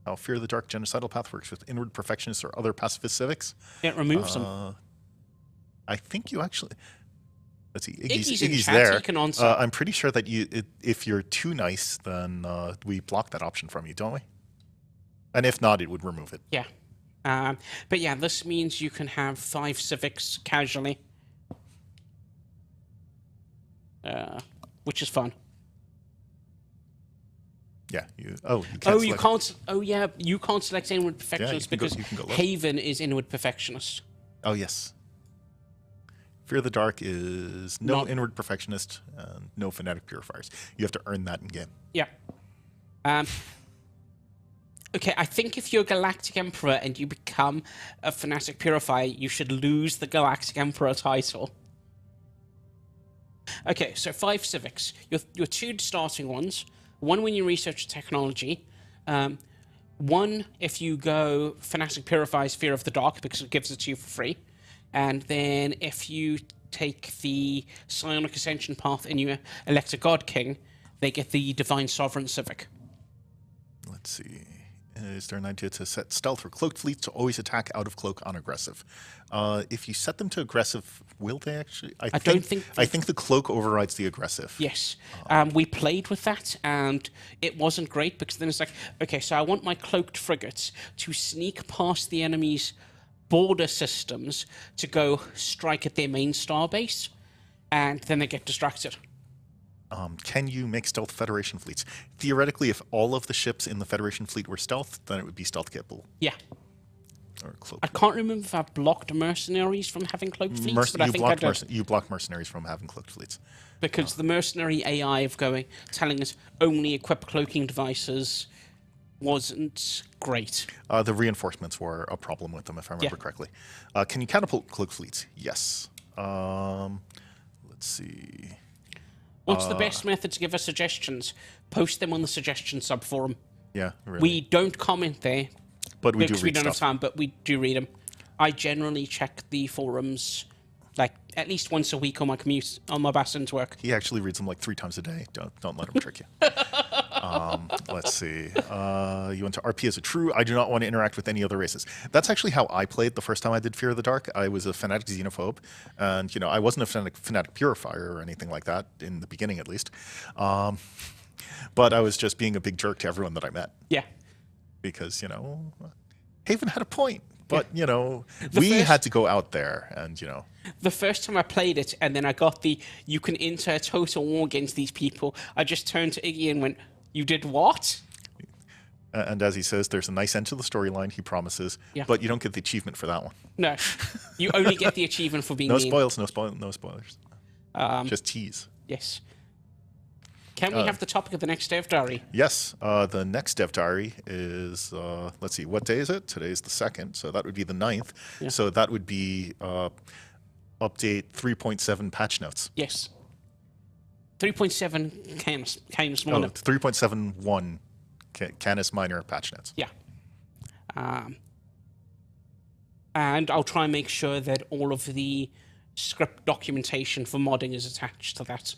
How Fear of the Dark genocidal path works with inward perfectionists or other pacifist civics. It removes them. I think you actually. Let's see. Iggy's in Iggy's chat, there. he can answer. I'm pretty sure that if you're too nice, then we block that option from you, don't we? And if not, it would remove it. Yeah. But yeah, this means you can have 5 civics casually. Which is fun. Yeah. You can't. You select- can't. Oh yeah, you can't select inward perfectionist you can go- because you can go low. Haven is inward perfectionist. Oh yes. Fear of the Dark is no Not- inward perfectionist and no fanatic purifiers. You have to earn that in game. Yeah. Okay, I think if you're a Galactic Emperor and you become a Fanatic Purifier, you should lose the Galactic Emperor title. Okay, so 5 civics. Your 2 starting ones. 1 when you research technology. 1 if you go Fanatic Purifier's Fear of the Dark, because it gives it to you for free. And then if you take the Psionic Ascension path and you elect a God King, they get the Divine Sovereign Civic. Let's see. Is there an idea to set stealth or cloaked fleets to always attack out of cloak on aggressive? If you set them to aggressive, will they actually? I think the cloak overrides the aggressive. Yes. We played with that, and it wasn't great, because then it's like, okay, so I want my cloaked frigates to sneak past the enemy's border systems to go strike at their main starbase, and then they get distracted. Can you make stealth Federation fleets? Theoretically, if all of the ships in the Federation fleet were stealth, then it would be stealth capable. Yeah. Or cloak. I can't remember if I blocked mercenaries from having cloaked fleets, but I think I did. You blocked mercenaries from having cloaked fleets. Because the mercenary AI of telling us only equip cloaking devices wasn't great. The reinforcements were a problem with them, if I remember correctly. Can you catapult cloaked fleets? Yes. Let's see. What's the best method to give us suggestions? Post them on the suggestion subforum. Yeah, really. We don't comment there, but we do because read we don't have stuff. time, but we do read them. I generally check the forums like at least once a week on my commute, on my bus into work. He actually reads them like 3 times a day. Don't let him trick you. Let's see. You went to RP as a true. I do not want to interact with any other races. That's actually how I played the first time I did Fear of the Dark. I was a fanatic xenophobe, and I wasn't a fanatic purifier or anything like that in the beginning, at least. But I was just being a big jerk to everyone that I met. Yeah. Because Haven had a point, but we had to go out there and The first time I played it, and then I got you can enter a total war against these people, I just turned to Iggy and went, "You did what?" And as he says, there's a nice end to the storyline, he promises, but you don't get the achievement for that one. No. You only get the achievement for being no mean. spoils, no spoilers. Just tease. Yes. Can we have the topic of the next dev diary? Yes. The next dev diary is, let's see, what day is it? Today's the 2nd, so that would be the 9th. Yeah. So that would be update 3.7 patch notes. Yes. 3.7 Canis Oh, Minor. 3.71 Canis Minor patch notes. Yeah. And I'll try and make sure that all of the script documentation for modding is attached to that,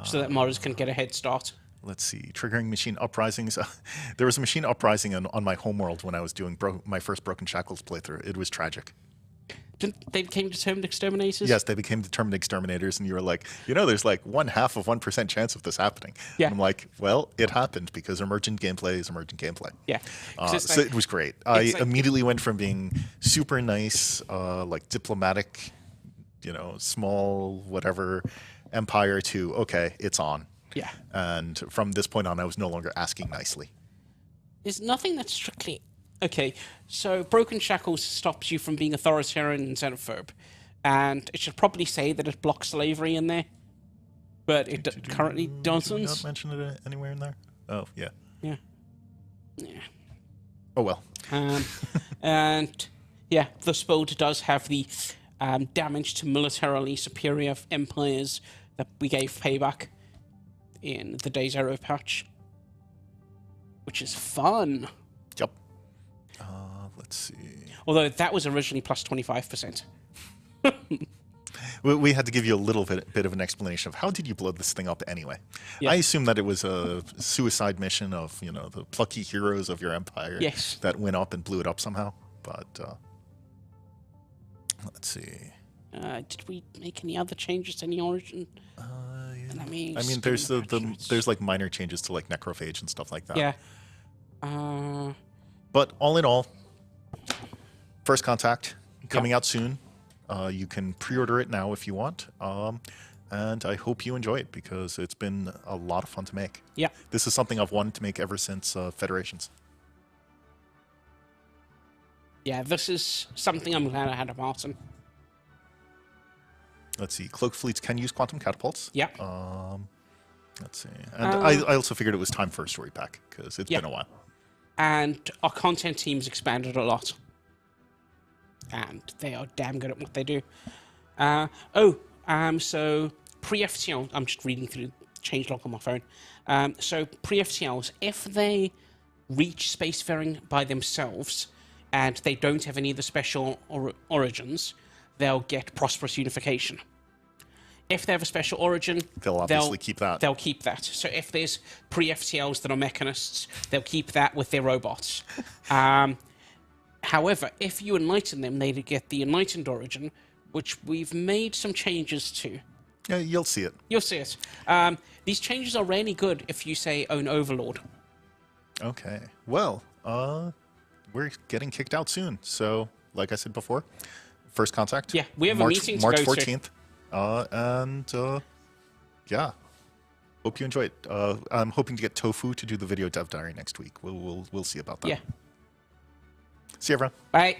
so that modders can get a head start. Let's see, triggering machine uprisings. There was a machine uprising on my homeworld when I was doing my first Broken Shackles playthrough. It was tragic. They became determined exterminators? Yes, they became determined exterminators, and you were like, there's like 0.5% chance of this happening. Yeah. And I'm like, well, it happened because emergent gameplay is emergent gameplay. Yeah. So it was great. I immediately went from being super nice, like diplomatic, small, whatever empire to, okay, it's on. Yeah. And from this point on, I was no longer asking nicely. There's nothing that's strictly... Okay, so Broken Shackles stops you from being authoritarian and xenophobe. And it should probably say that it blocks slavery in there. But it currently doesn't. Did you not mention it anywhere in there? Oh, yeah. Yeah. Yeah. Oh, well. And, yeah, the Spilled does have the damage to militarily superior empires that we gave payback in the Day Zero patch. Which is fun. Yep. Let's see. Although that was originally plus 25%. We had to give you a little bit of an explanation of how did you blow this thing up anyway. Yeah. I assume that it was a suicide mission of, the plucky heroes of your empire that went up and blew it up somehow. But let's see. Did we make any other changes to any origin? I mean, there's there's like minor changes to like necrophage and stuff like that. Yeah. But all in all, First Contact coming out soon. You can pre-order it now if you want. And I hope you enjoy it because it's been a lot of fun to make. Yeah. This is something I've wanted to make ever since Federations. Yeah, this is something I'm glad I had a part in. Let's see. Cloak fleets can use quantum catapults. Yeah. Let's see. And I also figured it was time for a story pack because it's Yeah. been a while. And our content team's expanded a lot. And they are damn good at what they do. So pre-FTL, I'm just reading through changelog on my phone. So pre-FTLs, if they reach spacefaring by themselves and they don't have any of the special origins, they'll get prosperous unification. If they have a special origin, They'll obviously keep that. They'll keep that. So if there's pre-FTLs that are mechanists, they'll keep that with their robots. However, if you enlighten them, they get the enlightened origin, which we've made some changes to. Yeah, you'll see it. You'll see it. These changes are really good if you say own Overlord. Okay. Well, we're getting kicked out soon. So, like I said before, first contact. Yeah, we have a meeting to March go to. 14th. Yeah. Hope you enjoy it. I'm hoping to get Tofu to do the video dev diary next week. We'll see about that. Yeah. See you, everyone. Bye.